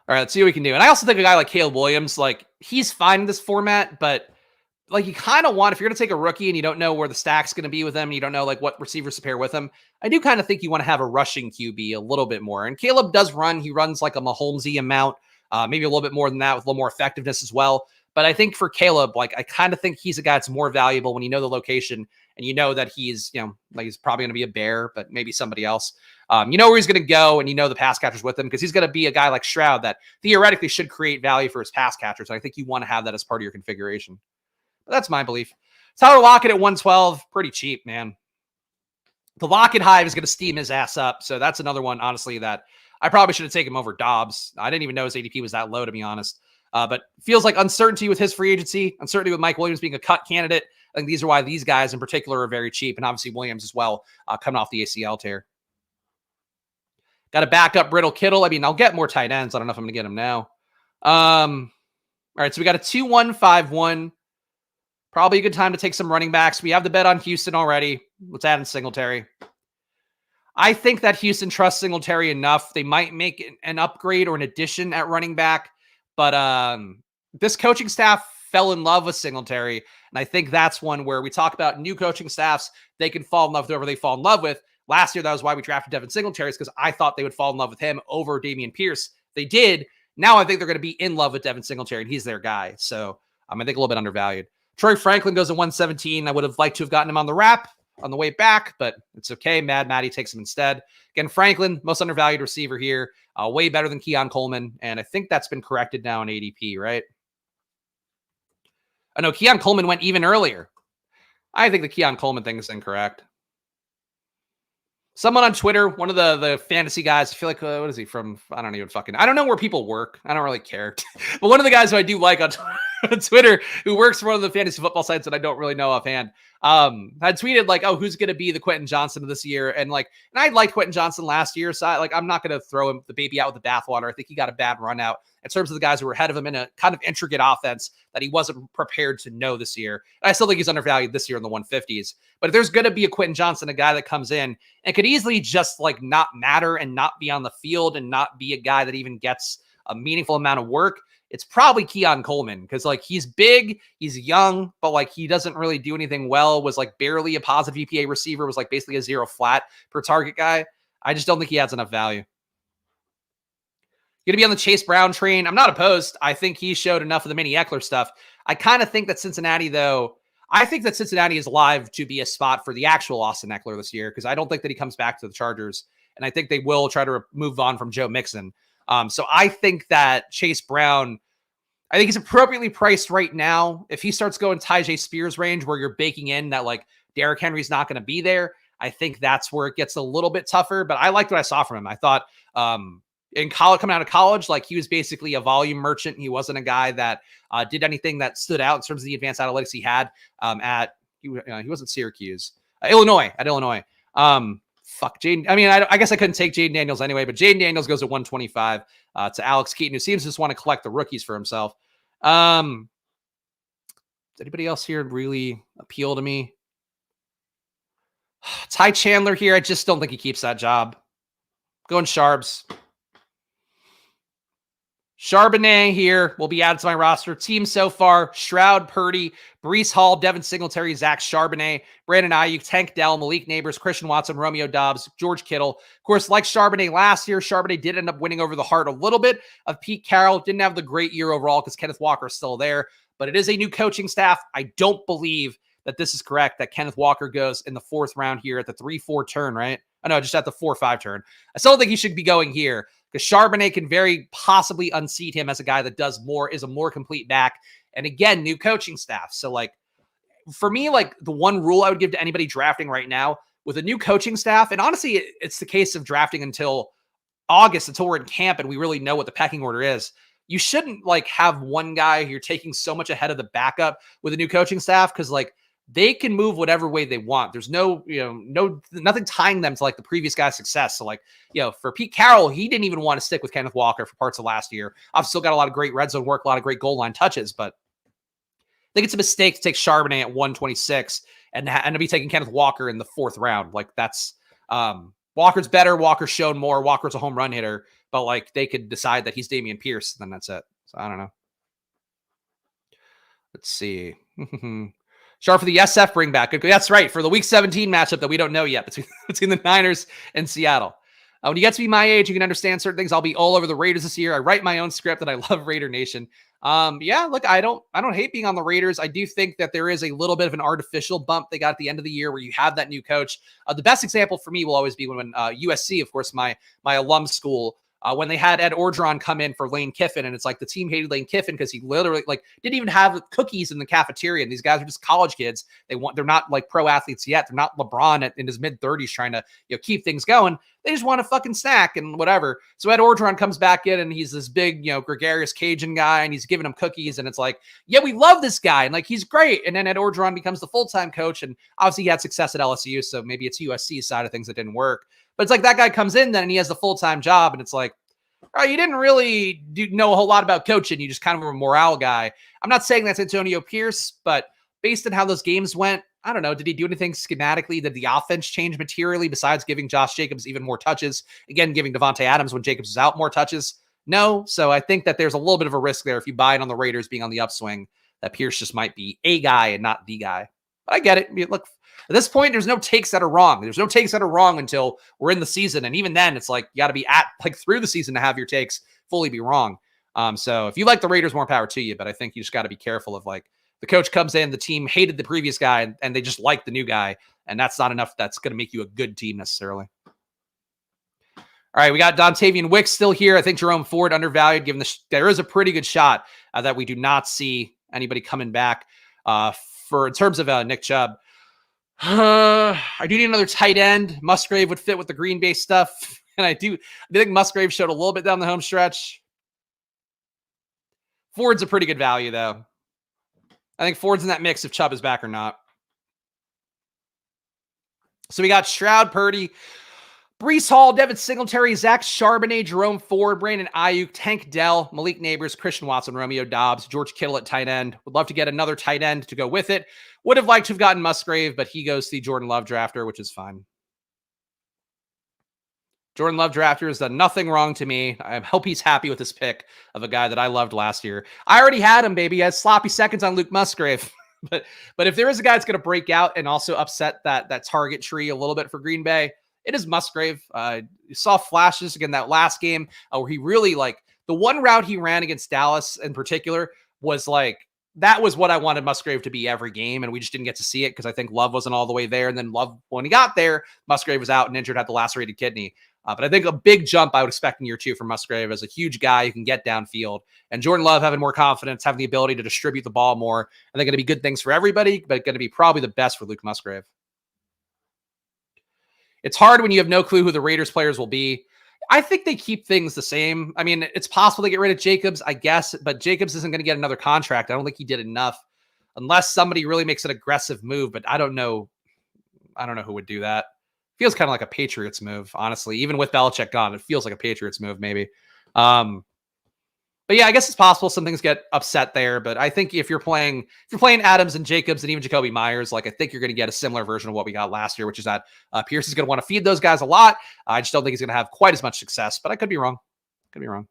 All right, let's see what we can do. And I also think a guy like Caleb Williams, like he's fine in this format, but like you kind of want, if you're going to take a rookie and you don't know where the stack's going to be with him, and you don't know like what receivers to pair with him, I do kind of think you want to have a rushing QB a little bit more. And Caleb does run. He runs like a Mahomesy amount, maybe a little bit more than that with a little more effectiveness as well. But I think for Caleb, like I kind of think he's a guy that's more valuable when you know the location and you know that he's, like he's probably going to be a Bear, but maybe somebody else. You know where he's going to go and you know the pass catchers with him because he's going to be a guy like Stroud that theoretically should create value for his pass catchers. And I think you want to have that as part of your configuration. But that's my belief. Tyler Lockett at 112, pretty cheap, man. The Lockett hive is going to steam his ass up. So that's another one, honestly, that I probably should have taken him over Dobbs. I didn't even know his ADP was that low, to be honest. But feels like uncertainty with his free agency, uncertainty with Mike Williams being a cut candidate. I think these are why these guys in particular are very cheap. And obviously Williams as well, coming off the ACL tear. Got to back up Brittle Kittle. I mean, I'll get more tight ends. I don't know if I'm going to get him now. All All right, so we got a 2-1-5-1. Probably a good time to take some running backs. We have the bet on Houston already. Let's add in Singletary. I think that Houston trusts Singletary enough. They might make an upgrade or an addition at running back, but this coaching staff fell in love with Singletary, and I think that's one where we talk about new coaching staffs. They can fall in love with whoever they fall in love with. Last year, that was why we drafted Devin Singletary, because I thought they would fall in love with him over Dameon Pierce. They did. Now I think they're going to be in love with Devin Singletary, and he's their guy. So I think a little bit undervalued. Troy Franklin goes at 117. I would have liked to have gotten him on the wrap on the way back, but it's okay. Mad Matty takes him instead. Again, Franklin, most undervalued receiver here, way better than Keon Coleman, and I think that's been corrected now in ADP, right? I know Keon Coleman went even earlier. I think the Keon Coleman thing is incorrect. Someone on Twitter, one of the fantasy guys, I feel like, what is he from? I don't know where people work. I don't really care. But one of the guys who I do like on Twitter, who works for one of the fantasy football sites that I don't really know offhand, had tweeted like, oh, who's going to be the Quentin Johnson of this year? And I liked Quentin Johnson last year. So I'm not going to throw him the baby out with the bathwater. I think he got a bad run out in terms of the guys who were ahead of him in a kind of intricate offense that he wasn't prepared to know this year. And I still think he's undervalued this year in the 150s. But if there's going to be a Quentin Johnson, a guy that comes in and could easily just not matter and not be on the field and not be a guy that even gets a meaningful amount of work, it's probably Keon Coleman, because he's big, he's young, but he doesn't really do anything well, was barely a positive EPA receiver, was basically a 0 flat per target guy. I just don't think he adds enough value. Going to be on the Chase Brown train. I'm not opposed. I think he showed enough of the mini Eckler stuff. I kind of think that Cincinnati, though, is live to be a spot for the actual Austin Eckler this year, because I don't think that he comes back to the Chargers, and I think they will try to move on from Joe Mixon. So I think that Chase Brown, I think he's appropriately priced right now. If he starts going Tyjae Spears range, where you're baking in that Derrick Henry's not going to be there, I think that's where it gets a little bit tougher. But I liked what I saw from him. I thought in college, coming out of college, he was basically a volume merchant. He wasn't a guy that did anything that stood out in terms of the advanced analytics he had he wasn't Syracuse, Illinois. Jaden. I guess I couldn't take Jaden Daniels anyway, but Jaden Daniels goes at 125 to Alex Keaton, who seems to just want to collect the rookies for himself. Does anybody else here really appeal to me? Ty Chandler here. I just don't think he keeps that job. Going Sharbs. Charbonnet here will be added to my roster. Team so far: Stroud, Purdy, Breece Hall, Devin Singletary, Zach Charbonnet, Brandon Ayuk, Tank Dell, Malik Neighbors, Christian Watson, Romeo Doubs, George Kittle. Of course, like Charbonnet last year, Charbonnet did end up winning over the heart a little bit of Pete Carroll. Didn't have the great year overall because Kenneth Walker is still there, but it is a new coaching staff. I don't believe that this is correct, that Kenneth Walker goes in the 4th round here at the 3-4 turn, right? Oh, no, just at the 4-5 turn. I still think he should be going here, because Charbonnet can very possibly unseat him as a guy that does more, is a more complete back. And again, new coaching staff. So for me, the one rule I would give to anybody drafting right now with a new coaching staff, and honestly, it's the case of drafting until August, until we're in camp and we really know what the pecking order is. You shouldn't have one guy who you're taking so much ahead of the backup with a new coaching staff, because they can move whatever way they want. There's nothing tying them to the previous guy's success. So for Pete Carroll, he didn't even want to stick with Kenneth Walker for parts of last year. I've still got a lot of great red zone work, a lot of great goal line touches, but I think it's a mistake to take Charbonnet at 126 and to be taking Kenneth Walker in the 4th round. That's Walker's better. Walker's shown more. Walker's a home run hitter, but they could decide that he's Dameon Pierce, and then that's it. So I don't know. Let's see. Sharp for the SF bring back. That's right, for the Week 17 matchup that we don't know yet between the Niners and Seattle. When you get to be my age, you can understand certain things. I'll be all over the Raiders this year. I write my own script, and I love Raider Nation. Look, I don't hate being on the Raiders. I do think that there is a little bit of an artificial bump they got at the end of the year where you have that new coach. The best example for me will always be when USC, of course, my alum school, when they had Ed Orgeron come in for Lane Kiffin, and it's the team hated Lane Kiffin because he literally didn't even have cookies in the cafeteria. And these guys are just college kids. They're not pro athletes yet. They're not LeBron in his mid-30s trying to keep things going. They just want a fucking snack and whatever. So Ed Orgeron comes back in, and he's this big, gregarious Cajun guy, and he's giving them cookies, and it's yeah, we love this guy, and he's great. And then Ed Orgeron becomes the full-time coach, and obviously he had success at LSU, so maybe it's USC's side of things that didn't work. But it's that guy comes in then and he has the full-time job, and it's You didn't really know a whole lot about coaching. You just kind of were a morale guy. I'm not saying that's Antonio Pierce, but based on how those games went, I don't know. Did he do anything schematically? Did the offense change materially besides giving Josh Jacobs even more touches? Again, giving Devontae Adams when Jacobs is out more touches? No. So I think that there's a little bit of a risk there if you buy it on the Raiders being on the upswing, that Pierce just might be a guy and not the guy. But I get it. I mean, look, at this point, there's no takes that are wrong. There's no takes that are wrong until we're in the season. And even then, it's like you got to be at like through the season to have your takes fully be wrong. So if you like the Raiders, more power to you. But I think you just got to be careful of like the coach comes in, the team hated the previous guy, and they just like the new guy. And that's not enough. That's going to make you a good team necessarily. All right, we got Dontavian Wicks still here. I think Jerome Ford undervalued, given there is a pretty good shot that we do not see anybody coming back for in terms of Nick Chubb. I do need another tight end. Musgrave would fit with the Green Bay stuff. And I think Musgrave showed a little bit down the home stretch. Ford's a pretty good value, though. I think Ford's in that mix if Chubb is back or not. So we got Stroud, Purdy, Breece Hall, Devin Singletary, Zach Charbonnet, Jerome Ford, Brandon Ayuk, Tank Dell, Malik Neighbors, Christian Watson, Romeo Dobbs, George Kittle at tight end. Would love to get another tight end to go with it. Would have liked to have gotten Musgrave, but he goes to the Jordan Love drafter, which is fine. Jordan Love drafter has done nothing wrong to me. I hope he's happy with this pick of a guy that I loved last year. I already had him, baby. I had sloppy seconds on Luke Musgrave. but if there is a guy that's going to break out and also upset that target tree a little bit for Green Bay, it is Musgrave. You saw flashes again that last game where he really the one route he ran against Dallas in particular was that was what I wanted Musgrave to be every game, and we just didn't get to see it because I think Love wasn't all the way there. And then Love, when he got there, Musgrave was out and injured, had the lacerated kidney. But I think a big jump I would expect in year 2 from Musgrave as a huge guy who can get downfield. And Jordan Love having more confidence, having the ability to distribute the ball more. I think going to be good things for everybody, but going to be probably the best for Luke Musgrave. It's hard when you have no clue who the Raiders players will be. I think they keep things the same. I mean, it's possible to get rid of Jacobs, I guess, but Jacobs isn't going to get another contract. I don't think he did enough unless somebody really makes an aggressive move, but I don't know who would do that. Feels kind of like a Patriots move, honestly. Even with Belichick gone, it feels like a Patriots move, maybe. But yeah, I guess it's possible some things get upset there. But I think if you're playing Adams and Jacobs and even Jacoby Myers, I think you're going to get a similar version of what we got last year, which is that Pierce is going to want to feed those guys a lot. I just don't think he's going to have quite as much success, but I could be wrong. This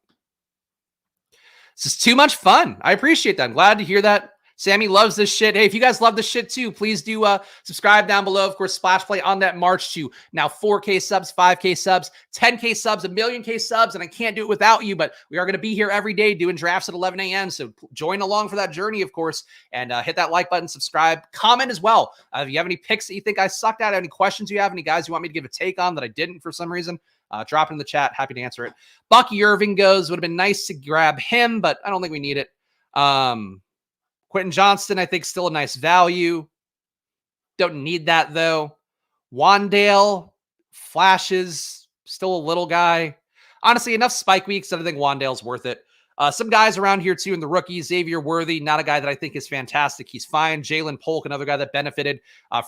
is too much fun. I appreciate that. I'm glad to hear that. Sammy loves this shit. Hey, if you guys love this shit too, please do subscribe down below. Of course, Splash Play on that march to now 4K subs, 5K subs, 10K subs, 1,000,000K subs, and I can't do it without you, but we are going to be here every day doing drafts at 11 a.m., so join along for that journey, of course, and hit that like button, subscribe, comment as well. If you have any picks that you think I sucked at, any questions you have, any guys you want me to give a take on that I didn't for some reason, drop it in the chat. Happy to answer it. Bucky Irving goes, would have been nice to grab him, but I don't think we need it. Quentin Johnston, I think, still a nice value. Don't need that, though. Wandale, flashes, still a little guy. Honestly, enough spike weeks that I think Wandale's worth it. Some guys around here, too, in the rookies. Xavier Worthy, not a guy that I think is fantastic. He's fine. Jalen Polk, another guy that benefited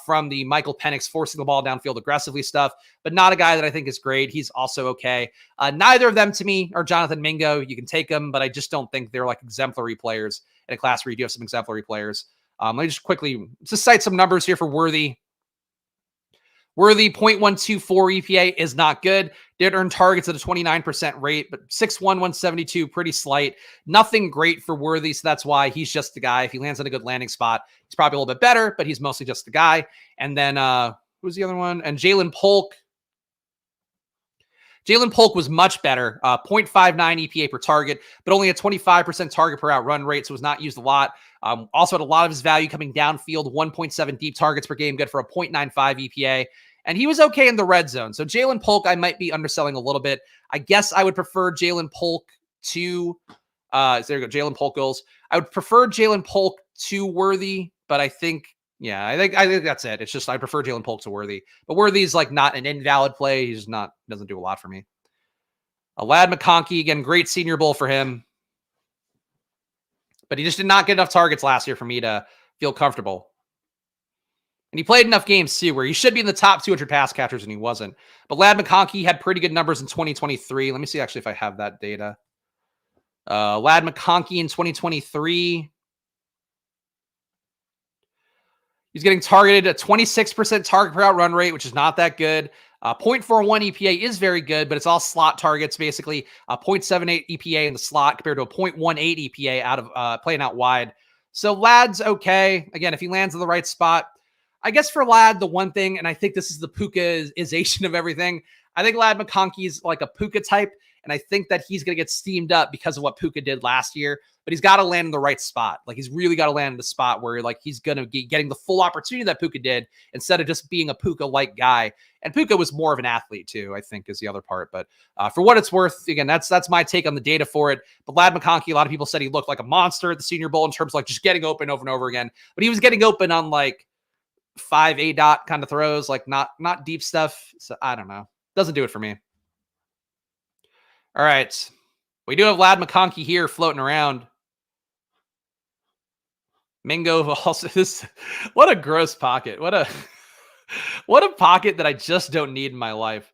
from the Michael Penix forcing the ball downfield aggressively stuff, but not a guy that I think is great. He's also okay. Neither of them, to me, are Jonathan Mingo. You can take them, but I just don't think they're exemplary players in a class where you do have some exemplary players. Let me just quickly cite some numbers here for Worthy. Worthy, 0.124 EPA is not good. Did earn targets at a 29% rate, but 6'1", 172, pretty slight. Nothing great for Worthy, so that's why he's just the guy. If he lands in a good landing spot, he's probably a little bit better, but he's mostly just the guy. And then, who's the other one? And Jalen Polk. Jalen Polk was much better, 0.59 EPA per target, but only a 25% target per out run rate, so was not used a lot. Also had a lot of his value coming downfield, 1.7 deep targets per game, good for a 0.95 EPA. And he was okay in the red zone. So Jalen Polk, I might be underselling a little bit. I guess I would prefer Jalen Polk to, there you go, Jalen Polk goals. I would prefer Jalen Polk to Worthy, but I think, yeah, I think that's it. It's just I prefer Jalen Polk to Worthy. But Worthy's not an invalid play. He's not, doesn't do a lot for me. Alad McConkey, again, great Senior Bowl for him. But he just did not get enough targets last year for me to feel comfortable. And he played enough games too, where he should be in the top 200 pass catchers, and he wasn't. But Ladd McConkey had pretty good numbers in 2023. Let me see actually if I have that data. Ladd McConkey in 2023. He's getting targeted at 26% target per out run rate, which is not that good. 0.41 EPA is very good, but it's all slot targets, basically. 0.78 EPA in the slot compared to a 0.18 EPA out of playing out wide. So Ladd's okay. Again, if he lands in the right spot. I guess for Ladd, the one thing, and I think this is the Puka-ization of everything, I think Ladd McConkey's like a Puka type, and I think that he's going to get steamed up because of what Puka did last year. But he's got to land in the right spot. Like, he's really got to land in the spot where, like, he's going to be getting the full opportunity that Puka did instead of just being a Puka-like guy. And Puka was more of an athlete, too, I think, is the other part. But for what it's worth, again, that's my take on the data for it. But Ladd McConkey, a lot of people said he looked like a monster at the Senior Bowl in terms of, like, just getting open over and over again. But he was getting open on, like, 5 A-dot kind of throws, like not deep stuff. So I don't know. Doesn't do it for me. All right. We do have Ladd McConkey here floating around. Mingo also this. What a gross pocket. What a pocket that I just don't need in my life.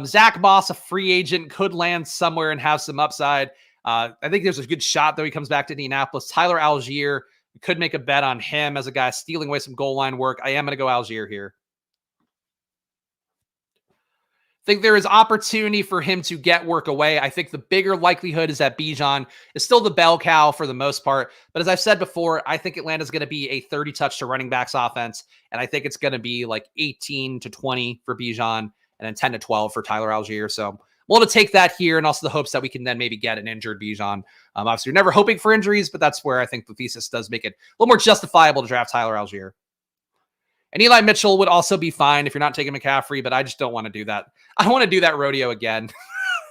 Zach Moss, a free agent, could land somewhere and have some upside. I think there's a good shot though he comes back to Indianapolis. Tyler Algier. Could make a bet on him as a guy stealing away some goal line work. I am going to go Algier here. I think there is opportunity for him to get work away. I think the bigger likelihood is that Bijan is still the bell cow for the most part. But as I've said before, I think Atlanta's going to be a 30 touch to running backs offense. And I think it's going to be like 18 to 20 for Bijan and then 10 to 12 for Tyler Algier. So we'll take that here, and also the hopes that we can then maybe get an injured Bijan. Obviously, you're never hoping for injuries, but that's where I think the thesis does make it a little more justifiable to draft Tyler Algier. And Eli Mitchell would also be fine if you're not taking McCaffrey, but I just don't want to do that. I don't want to do that rodeo again.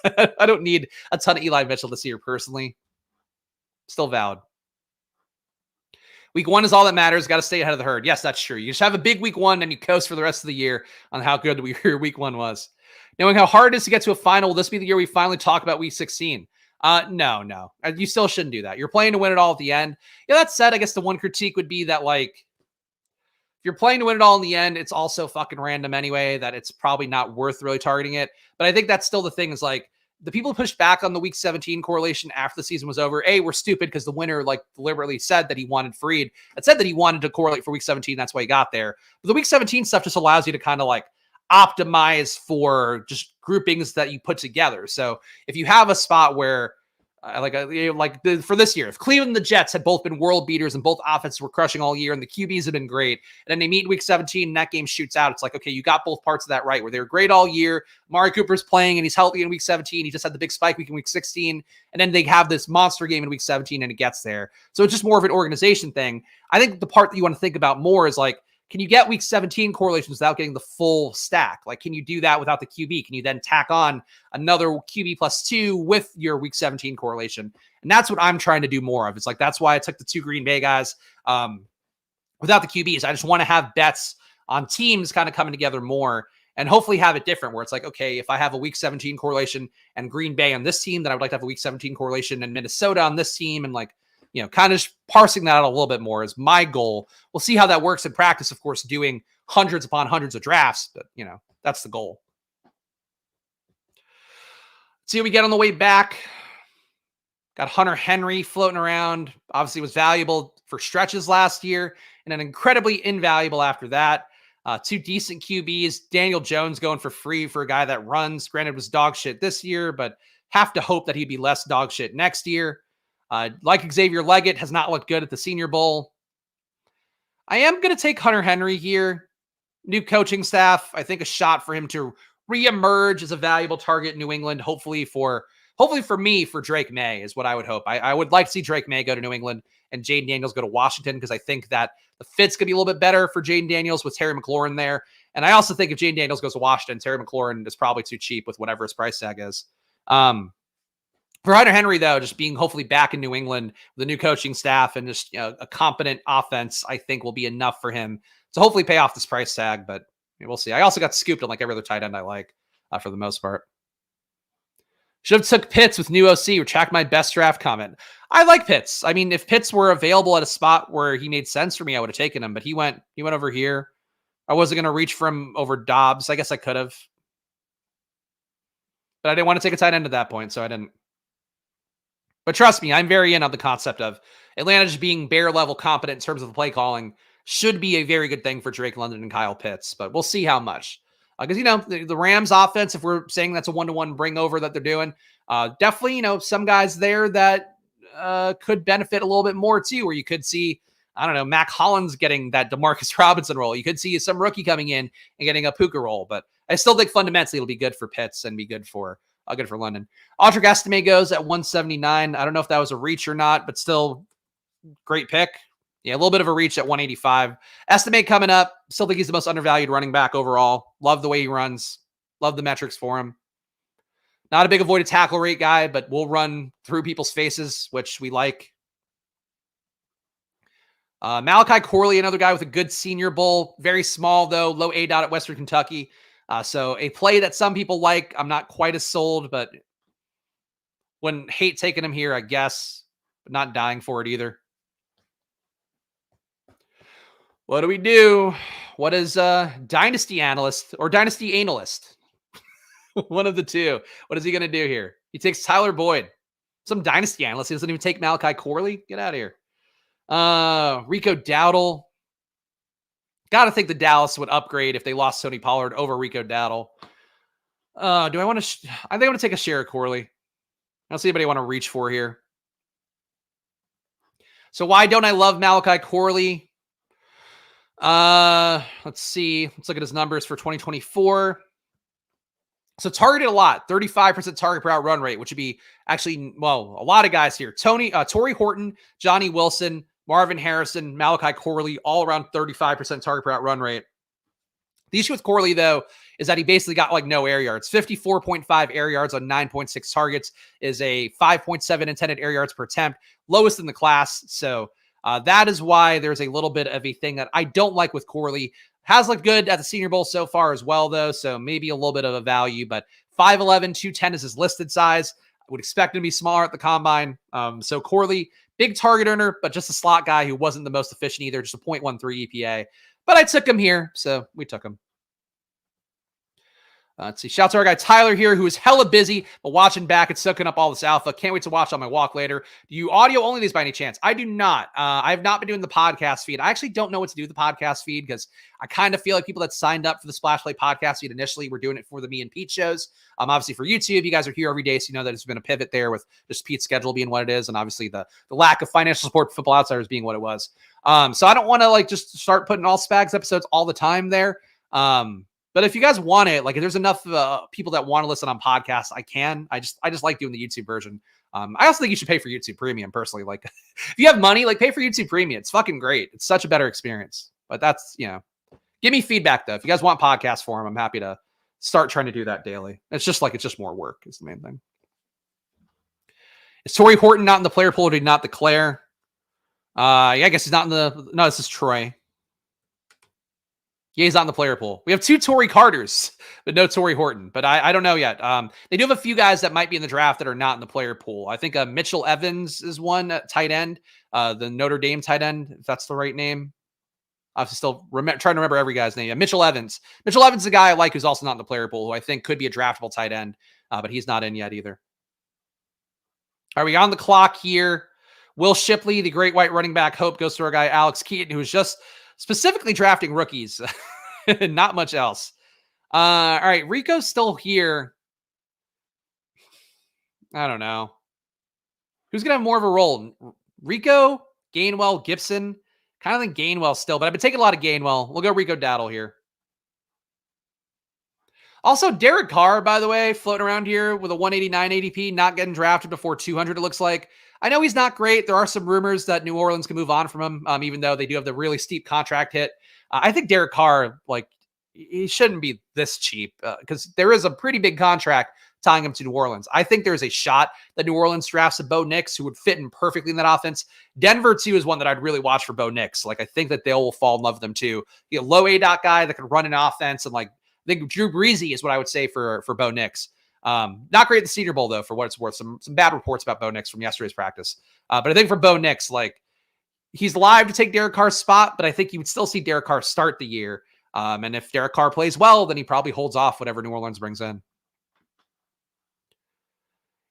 I don't need a ton of Eli Mitchell this year personally. Still valid. Week 1 is all that matters. Got to stay ahead of the herd. Yes, that's true. You just have a big week 1 and you coast for the rest of the year on how good your week 1 was. Knowing how hard it is to get to a final, will this be the year we finally talk about week 16? No. You still shouldn't do that. You're playing to win it all at the end. Yeah, that said, I guess the one critique would be that, like, if you're playing to win it all in the end, it's also fucking random anyway, that it's probably not worth really targeting it. But I think that's still the thing is, like, the people who pushed back on the week 17 correlation after the season was over, A, were stupid because the winner, like, deliberately said that he wanted Freed. It said that he wanted to correlate for week 17. That's why he got there. But the week 17 stuff just allows you to kind of, like, optimize for just groupings that you put together. So if you have a spot where for this year, if Cleveland and the Jets had both been world beaters and both offenses were crushing all year and the QBs have been great, and then they meet in week 17 and that game shoots out, it's like, okay, you got both parts of that right, where they were great all year. Amari Cooper's playing and he's healthy in week 17. He just had the big spike week in week 16. And then they have this monster game in week 17 and it gets there. So it's just more of an organization thing. I think the part that you want to think about more is, like, can you get week 17 correlations without getting the full stack? Like, can you do that without the QB? Can you then tack on another QB +2 with your week 17 correlation? And that's what I'm trying to do more of. It's like, that's why I took the 2 Green Bay guys without the QBs. I just want to have bets on teams kind of coming together more and hopefully have it different where it's like, okay, if I have a week 17 correlation and Green Bay on this team, then I would like to have a week 17 correlation and Minnesota on this team, and, like, you know, kind of just parsing that out a little bit more is my goal. We'll see how that works in practice, of course, doing hundreds upon hundreds of drafts, but, you know, that's the goal. See what we get on the way back. Got Hunter Henry floating around. Obviously was valuable for stretches last year and then incredibly invaluable after that. 2 decent QBs. Daniel Jones going for free for a guy that runs. Granted, was dog shit this year, but have to hope that he'd be less dog shit next year. Like Xavier Leggett has not looked good at the Senior Bowl. I am going to take Hunter Henry here. New coaching staff. I think a shot for him to reemerge as a valuable target in New England. Hopefully for me, for Drake May is what I would hope. I would like to see Drake May go to New England and Jaden Daniels go to Washington, because I think that the fit's going to be a little bit better for Jaden Daniels with Terry McLaurin there. And I also think if Jaden Daniels goes to Washington, Terry McLaurin is probably too cheap with whatever his price tag is. For Hunter Henry, though, just being hopefully back in New England with a new coaching staff and just, you know, a competent offense, I think will be enough for him to hopefully pay off this price tag. But we'll see. I also got scooped on like every other tight end I like for the most part. Should have took Pitts with new OC. Retract my best draft comment. I like Pitts. I mean, if Pitts were available at a spot where he made sense for me, I would have taken him. But he went over here. I wasn't going to reach for him over Dobbs. I guess I could have. But I didn't want to take a tight end at that point, so I didn't. But trust me, I'm very in on the concept of Atlanta just being bear level competent in terms of the play calling should be a very good thing for Drake London and Kyle Pitts. But we'll see how much. Because, the Rams offense, if we're saying that's a one-to-one bring over that they're doing, definitely, some guys there that could benefit a little bit more too, where you could see, I don't know, Mac Hollins getting that Demarcus Robinson role. You could see some rookie coming in and getting a Puka role. But I still think fundamentally it'll be good for Pitts and be good for London. Audric Estime goes at 179. I don't know if that was a reach or not, but still great pick. Yeah, a little bit of a reach at 185. Estime coming up. Still think he's the most undervalued running back overall. Love the way he runs. Love the metrics for him. Not a big avoided tackle rate guy, but we'll run through people's faces, which we like. Malachi Corley, another guy with a good Senior Bowl. Very small, though. Low A dot at Western Kentucky. So a play that some people like. I'm not quite as sold, but wouldn't hate taking him here, I guess. But not dying for it either. What do we do? What is Dynasty Analyst or Dynasty Analyst? One of the two. What is he going to do here? He takes Tyler Boyd. Some Dynasty Analyst. He doesn't even take Malachi Corley. Get out of here. Rico Dowdle. Got to think the Dallas would upgrade if they lost Tony Pollard over Rico Dowdle. Do I want to? I think I want to take a share of Corley. I don't see anybody want to reach for here. So why don't I love Malachi Corley? Let's see. Let's look at his numbers for 2024. So targeted a lot, 35% target per out run rate, which would be actually, well, a lot of guys here. Torrey Horton, Johnny Wilson, Marvin Harrison, Malachi Corley, all around 35% target per out run rate. The issue with Corley, though, is that he basically got like no air yards. 54.5 air yards on 9.6 targets is a 5.7 intended air yards per attempt, lowest in the class. So that is why there's a little bit of a thing that I don't like with Corley. Has looked good at the Senior Bowl so far as well, though, so maybe a little bit of a value, but 5'11", 210 is his listed size. I would expect him to be smaller at the combine. So Corley, big target earner, but just a slot guy who wasn't the most efficient either, just a 0.13 EPA. But I took him here, so we took him. Let's see. Shout out to our guy Tyler here, who is hella busy, but watching back and soaking up all this alpha. Can't wait to watch on my walk later. Do you audio only these by any chance? I do not. I have not been doing the podcast feed. I actually don't know what to do with the podcast feed because I kind of feel like people that signed up for the Splash Play podcast feed initially were doing it for the Me and Pete shows. Obviously for YouTube, you guys are here every day, so you know that it's been a pivot there with just Pete's schedule being what it is, and obviously the lack of financial support for Football Outsiders being what it was. So I don't want to like just start putting all Spags episodes all the time there. But if you guys want it, like if there's enough people that want to listen on podcasts, I can. I just like doing the YouTube version. I also think you should pay for YouTube Premium personally. Like if you have money, like pay for YouTube Premium. It's fucking great. It's such a better experience. But that's, give me feedback though. If you guys want podcasts for them, I'm happy to start trying to do that daily. It's just more work is the main thing. Is Torrey Horton not in the player pool or did he not declare? Yeah, I guess he's not in the, no, this is Troy. Yeah, he's not in the player pool. We have 2 Torrey Carters, but no Torrey Horton. But I don't know yet. They do have a few guys that might be in the draft that are not in the player pool. I think Mitchell Evans is one tight end, the Notre Dame tight end, if that's the right name. I'm still trying to remember every guy's name. Yeah, Mitchell Evans. Mitchell Evans is a guy I like who's also not in the player pool, who I think could be a draftable tight end, but he's not in yet either. Are we on the clock here? Will Shipley, the great white running back, hope goes to our guy Alex Keaton, who is just specifically drafting rookies. Not much else. All right, Rico's still here. I don't know. Who's going to have more of a role? Rico, Gainwell, Gibson. Kind of think Gainwell still, but I've been taking a lot of Gainwell. We'll go Rico Dowdle here. Also, Derek Carr, by the way, floating around here with a 189 ADP, not getting drafted before 200, it looks like. I know he's not great. There are some rumors that New Orleans can move on from him, even though they do have the really steep contract hit. I think Derek Carr, he shouldn't be this cheap because there is a pretty big contract tying him to New Orleans. I think there's a shot that New Orleans drafts a Bo Nix who would fit in perfectly in that offense. Denver, too, is one that I'd really watch for Bo Nix. I think that they will fall in love with them, too. Low A-dot guy that can run an offense. And, I think Drew Breezy is what I would say for Bo Nix. Not great at the Senior Bowl, though, for what it's worth. Some bad reports about Bo Nix from yesterday's practice. But I think for Bo Nix, he's live to take Derek Carr's spot, but I think you would still see Derek Carr start the year. And if Derek Carr plays well, then he probably holds off whatever New Orleans brings in.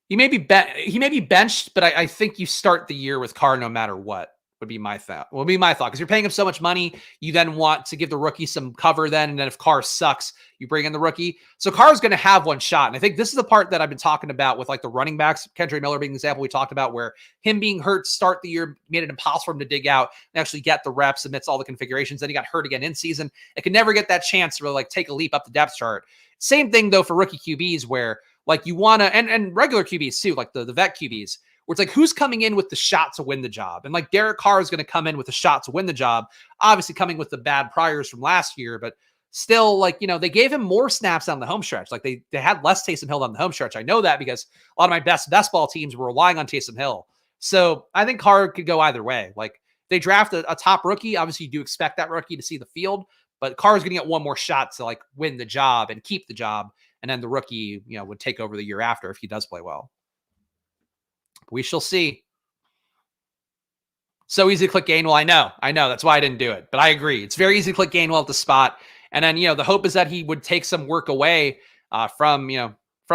He may be benched, but I think you start the year with Carr no matter what. Would be my thought. Because you're paying him so much money, you then want to give the rookie some cover then, and then if Carr sucks, you bring in the rookie. So Carr's going to have one shot, and I think this is the part that I've been talking about with like the running backs. Kendra Miller being an example we talked about, where him being hurt to start the year made it impossible for him to dig out and actually get the reps amidst all the configurations. Then he got hurt again in season. It could never get that chance to really like take a leap up the depth chart. Same thing though for rookie QBs, where like you want to, and regular QBs too, like the vet QBs, where it's like, who's coming in with the shot to win the job? And like Derek Carr is going to come in with a shot to win the job, obviously coming with the bad priors from last year, but still, like, you know, they gave him more snaps on the home stretch. Like they had less Taysom Hill on the home stretch. I know that because a lot of my best ball teams were relying on Taysom Hill. So I think Carr could go either way. Like they draft a top rookie. Obviously you do expect that rookie to see the field, but Carr is going to get one more shot to like win the job and keep the job. And then the rookie, you know, would take over the year after if he does play well. We shall see. So easy to click Gainwell. I know. That's why I didn't do it. But I agree. It's very easy to click Gainwell at the spot. And then, you know, the hope is that he would take some work away from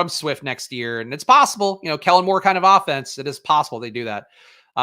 Swift next year. And it's possible, you know, Kellen Moore kind of offense. It is possible they do that.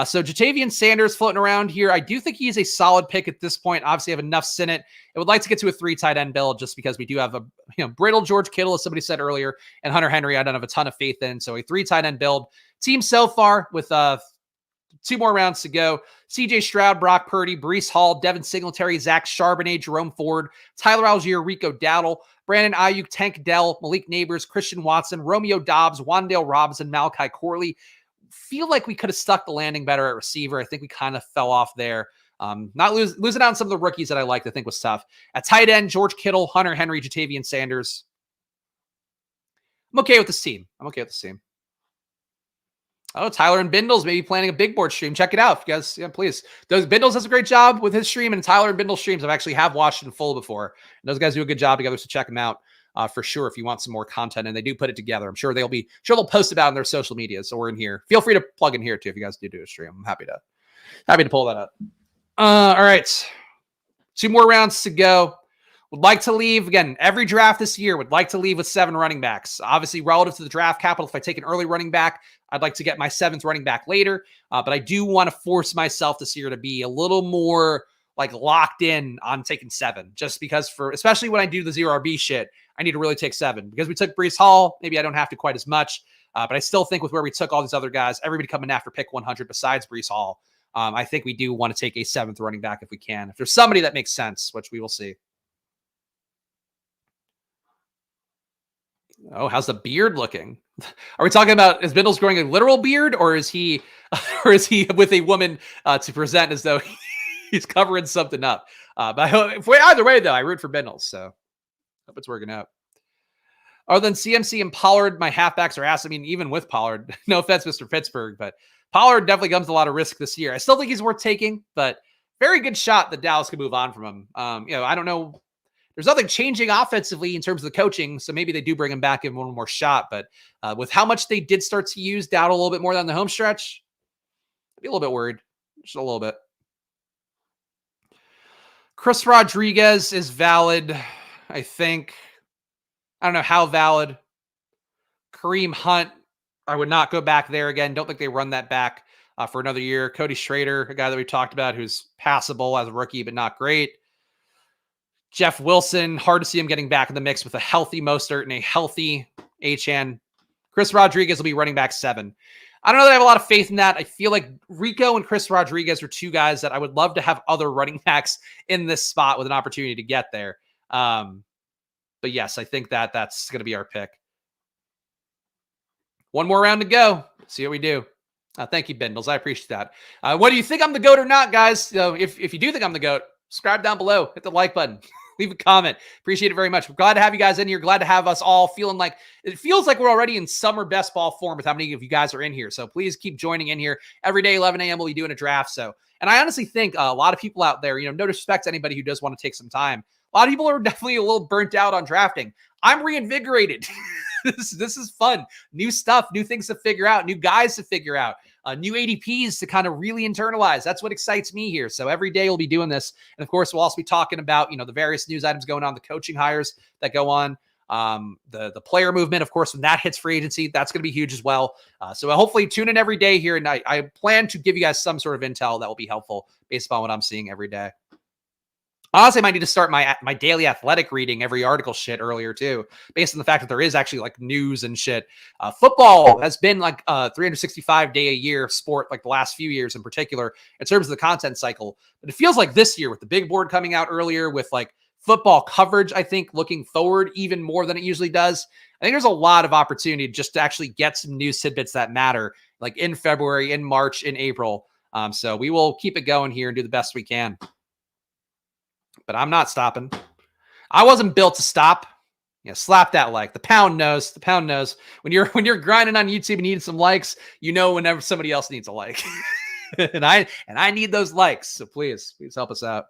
So Jatavian Sanders floating around here. I do think he's a solid pick at this point. Obviously, I have enough in it. I would like to get to a 3 tight end build just because we do have a brittle George Kittle, as somebody said earlier, and Hunter Henry I don't have a ton of faith in. So a 3 tight end build. Team so far with 2 more rounds to go. CJ Stroud, Brock Purdy, Breece Hall, Devin Singletary, Zach Charbonnet, Jerome Ford, Tyler Algier, Rico Dowdle, Brandon Ayuk, Tank Dell, Malik Neighbors, Christian Watson, Romeo Dobbs, Wandale Robinson, Malachi Corley. Feel like we could have stuck the landing better at receiver. I think we kind of fell off there. Not losing out on some of the rookies that I liked, I think was tough. At tight end, George Kittle, Hunter Henry, Jatavian Sanders. I'm okay with this team. Oh, Tyler and Bindles maybe planning a big board stream. Check it out, if you guys. Yeah, please. Bindles does a great job with his stream, and Tyler and Bindles streams I've actually watched in full before. And those guys do a good job together, so check them out for sure if you want some more content. And they do put it together. I'm sure they'll post about it on their social media. So we're in here. Feel free to plug in here too if you guys do a stream. I'm happy to pull that up. All right, 2 more rounds to go. Would like to leave, again, every draft this year, would like to leave with 7 running backs. Obviously, relative to the draft capital, if I take an early running back, I'd like to get my 7th running back later. But I do want to force myself this year to be a little more like locked in on taking 7, just because especially when I do the 0 RB shit, I need to really take 7. Because we took Breece Hall, maybe I don't have to quite as much. But I still think with where we took all these other guys, everybody coming after pick 100 besides Breece Hall, I think we do want to take a 7th running back if we can. If there's somebody that makes sense, which we will see. Oh, how's the beard looking? Are we talking about, is Bindles growing a literal beard, or is he with a woman to present as though he's covering something up? But either way, though, I root for Bindles, so hope it's working out. Other than CMC and Pollard, my halfbacks are ass. I mean, even with Pollard, no offense, Mr. Pittsburgh, but Pollard definitely comes with a lot of risk this year. I still think he's worth taking, but very good shot that Dallas could move on from him. I don't know. There's nothing changing offensively in terms of the coaching, so maybe they do bring him back and one more shot. But with how much they did start to use Dowdle a little bit more than the home stretch, I'd be a little bit worried. Just a little bit. Chris Rodriguez is valid, I think. I don't know how valid. Kareem Hunt, I would not go back there again. Don't think they run that back for another year. Cody Schrader, a guy that we talked about who's passable as a rookie, but not great. Jeff Wilson, hard to see him getting back in the mix with a healthy Mostert and a healthy Achane. Chris Rodriguez will be running back 7. I don't know that I have a lot of faith in that. I feel like Rico and Chris Rodriguez are 2 guys that I would love to have other running backs in this spot with an opportunity to get there. But yes, I think that's going to be our pick. 1 more round to go. See what we do. Thank you, Bindles. I appreciate that. What do you think I'm the GOAT or not, guys? If you do think I'm the GOAT, subscribe down below. Hit the like button. Leave a comment. Appreciate it very much. We're glad to have you guys in here. Glad to have us all feeling like it feels like we're already in summer best ball form with how many of you guys are in here. So please keep joining in here. Every day, 11 a.m. we'll be doing a draft. So, and I honestly think a lot of people out there, no disrespect to anybody who does want to take some time. A lot of people are definitely a little burnt out on drafting. I'm reinvigorated. This is fun. New stuff, new things to figure out, new guys to figure out. new ADPs to kind of really internalize. That's what excites me here. So every day we'll be doing this. And of course, we'll also be talking about, the various news items going on, the coaching hires that go on, the player movement, of course, when that hits free agency, that's going to be huge as well. So hopefully tune in every day here. And I plan to give you guys some sort of intel that will be helpful based upon what I'm seeing every day. Honestly, I might need to start my daily athletic reading, every article shit earlier too, based on the fact that there is actually like news and shit. Football has been like a 365-day a year sport, like the last few years in particular, in terms of the content cycle. But it feels like this year with the big board coming out earlier with like football coverage, I think looking forward even more than it usually does. I think there's a lot of opportunity just to actually get some news tidbits that matter, like in February, in March, in April. So we will keep it going here and do the best we can. But I'm not stopping. I wasn't built to stop. Slap that like. The pound knows. The pound knows. When you're grinding on YouTube and needing some likes, whenever somebody else needs a like. and I need those likes. So please help us out.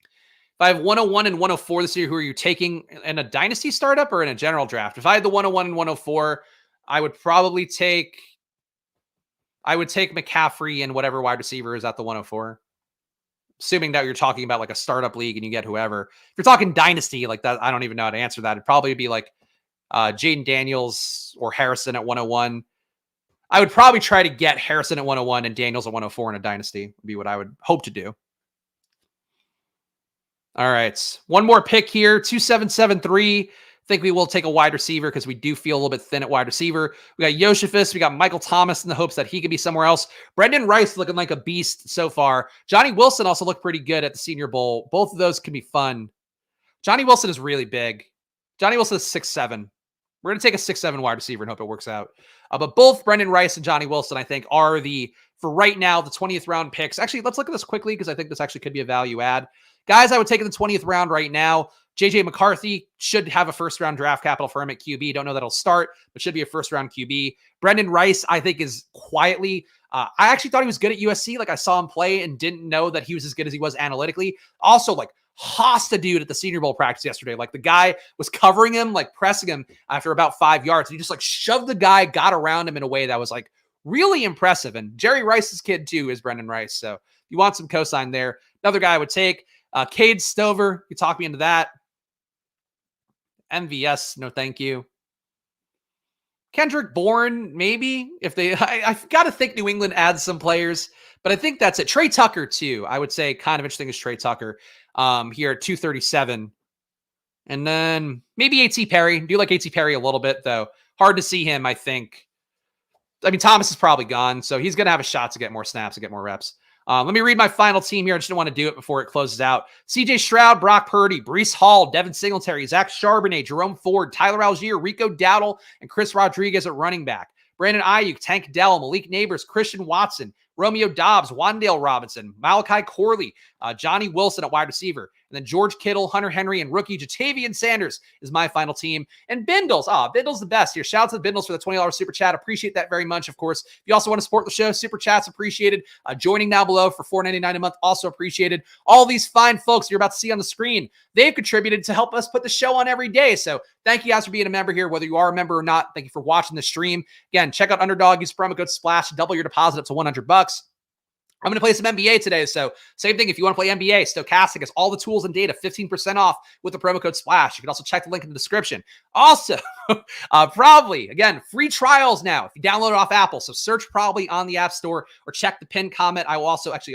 If I have 101 and 104 this year, who are you taking in a dynasty startup or in a general draft? If I had the 101 and 104, I would probably take McCaffrey and whatever wide receiver is at the 104. Assuming that you're talking about like a startup league and you get whoever. If you're talking dynasty like that, I don't even know how to answer that. It'd probably be like Jaden Daniels or Harrison at 101. I would probably try to get Harrison at 101 and Daniels at 104 in a dynasty would be what I would hope to do. All right. One more pick here, 2773. Think we will take a wide receiver because we do feel a little bit thin at wide receiver. We got Yoshifus. We got Michael Thomas in the hopes that he could be somewhere else. Brendan Rice looking like a beast so far. Johnny Wilson also looked pretty good at the Senior Bowl. Both of those can be fun. Johnny Wilson is really big. Johnny Wilson is 6'7". We're going to take a 6'7" wide receiver and hope it works out. But both Brendan Rice and Johnny Wilson, I think, are for right now, the 20th round picks. Actually, let's look at this quickly because I think this actually could be a value add. Guys, I would take in the 20th round right now. JJ McCarthy should have a first-round draft capital for him at QB. Don't know that he'll start, but should be a first-round QB. Brendan Rice, I think, is quietly I actually thought he was good at USC. Like, I saw him play and didn't know that he was as good as he was analytically. Also, like, hossed a dude at the Senior Bowl practice yesterday. Like, the guy was covering him, like, pressing him after about 5 yards. And he just, like, shoved the guy, got around him in a way that was, like, really impressive. And Jerry Rice's kid, too, is Brendan Rice. So, if you want some cosign there. Another guy I would take, Cade Stover. You talk me into that. MVS, no thank you. Kendrick Bourne, maybe. If I've got to think New England adds some players, but I think that's it. Trey Tucker, too. I would say kind of interesting is Trey Tucker here at 237. And then maybe A.T. Perry. Do like A.T. Perry a little bit, though. Hard to see him, I think. I mean, Thomas is probably gone, so he's going to have a shot to get more snaps and get more reps. Let me read my final team here. I just didn't want to do it before it closes out. CJ Stroud, Brock Purdy, Breece Hall, Devin Singletary, Zach Charbonnet, Jerome Ford, Tyler Algier, Rico Dowdle, and Chris Rodriguez at running back. Brandon Ayuk, Tank Dell, Malik Neighbors, Christian Watson, Romeo Dobbs, Wandale Robinson, Malachi Corley, Johnny Wilson at wide receiver. And then George Kittle, Hunter Henry, and rookie Jatavian Sanders is my final team. And Bindles. Bindles the best here. Shout out to the Bindles for the $20 super chat. Appreciate that very much, of course. If you also want to support the show, super chats appreciated. Joining down below for $4.99 a month, also appreciated. All these fine folks you're about to see on the screen, they've contributed to help us put the show on every day. So thank you guys for being a member here, whether you are a member or not. Thank you for watching the stream. Again, check out Underdog. Use promo code SPLASH to double your deposit up to $100. I'm going to play some NBA today. So same thing. If you want to play NBA, Stochastic has all the tools and data, 15% off with the promo code SPLASH. You can also check the link in the description. Also, probably, again, free trials now if you download it off Apple. So search probably on the App Store or check the pinned comment. I'll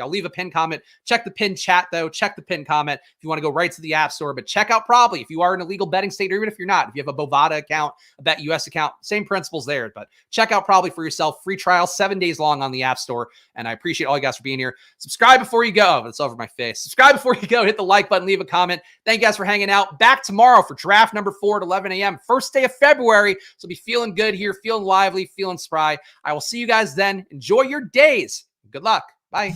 leave a pinned comment. Check the pinned chat, though. Check the pinned comment if you want to go right to the App Store. But check out probably if you are in a legal betting state, or even if you're not. If you have a Bovada account, a BetUS account, same principles there. But check out probably for yourself. Free trial, 7 days long on the App Store. And I appreciate all you guys for being here. Subscribe before you go. Oh, it's over my face. Subscribe before you go. Hit the like button. Leave a comment. Thank you guys for hanging out. Back tomorrow for draft number 4 at 11 a.m. First day of February. So be feeling good here, feeling lively, feeling spry. I will see you guys then. Enjoy your days. Good luck. Bye.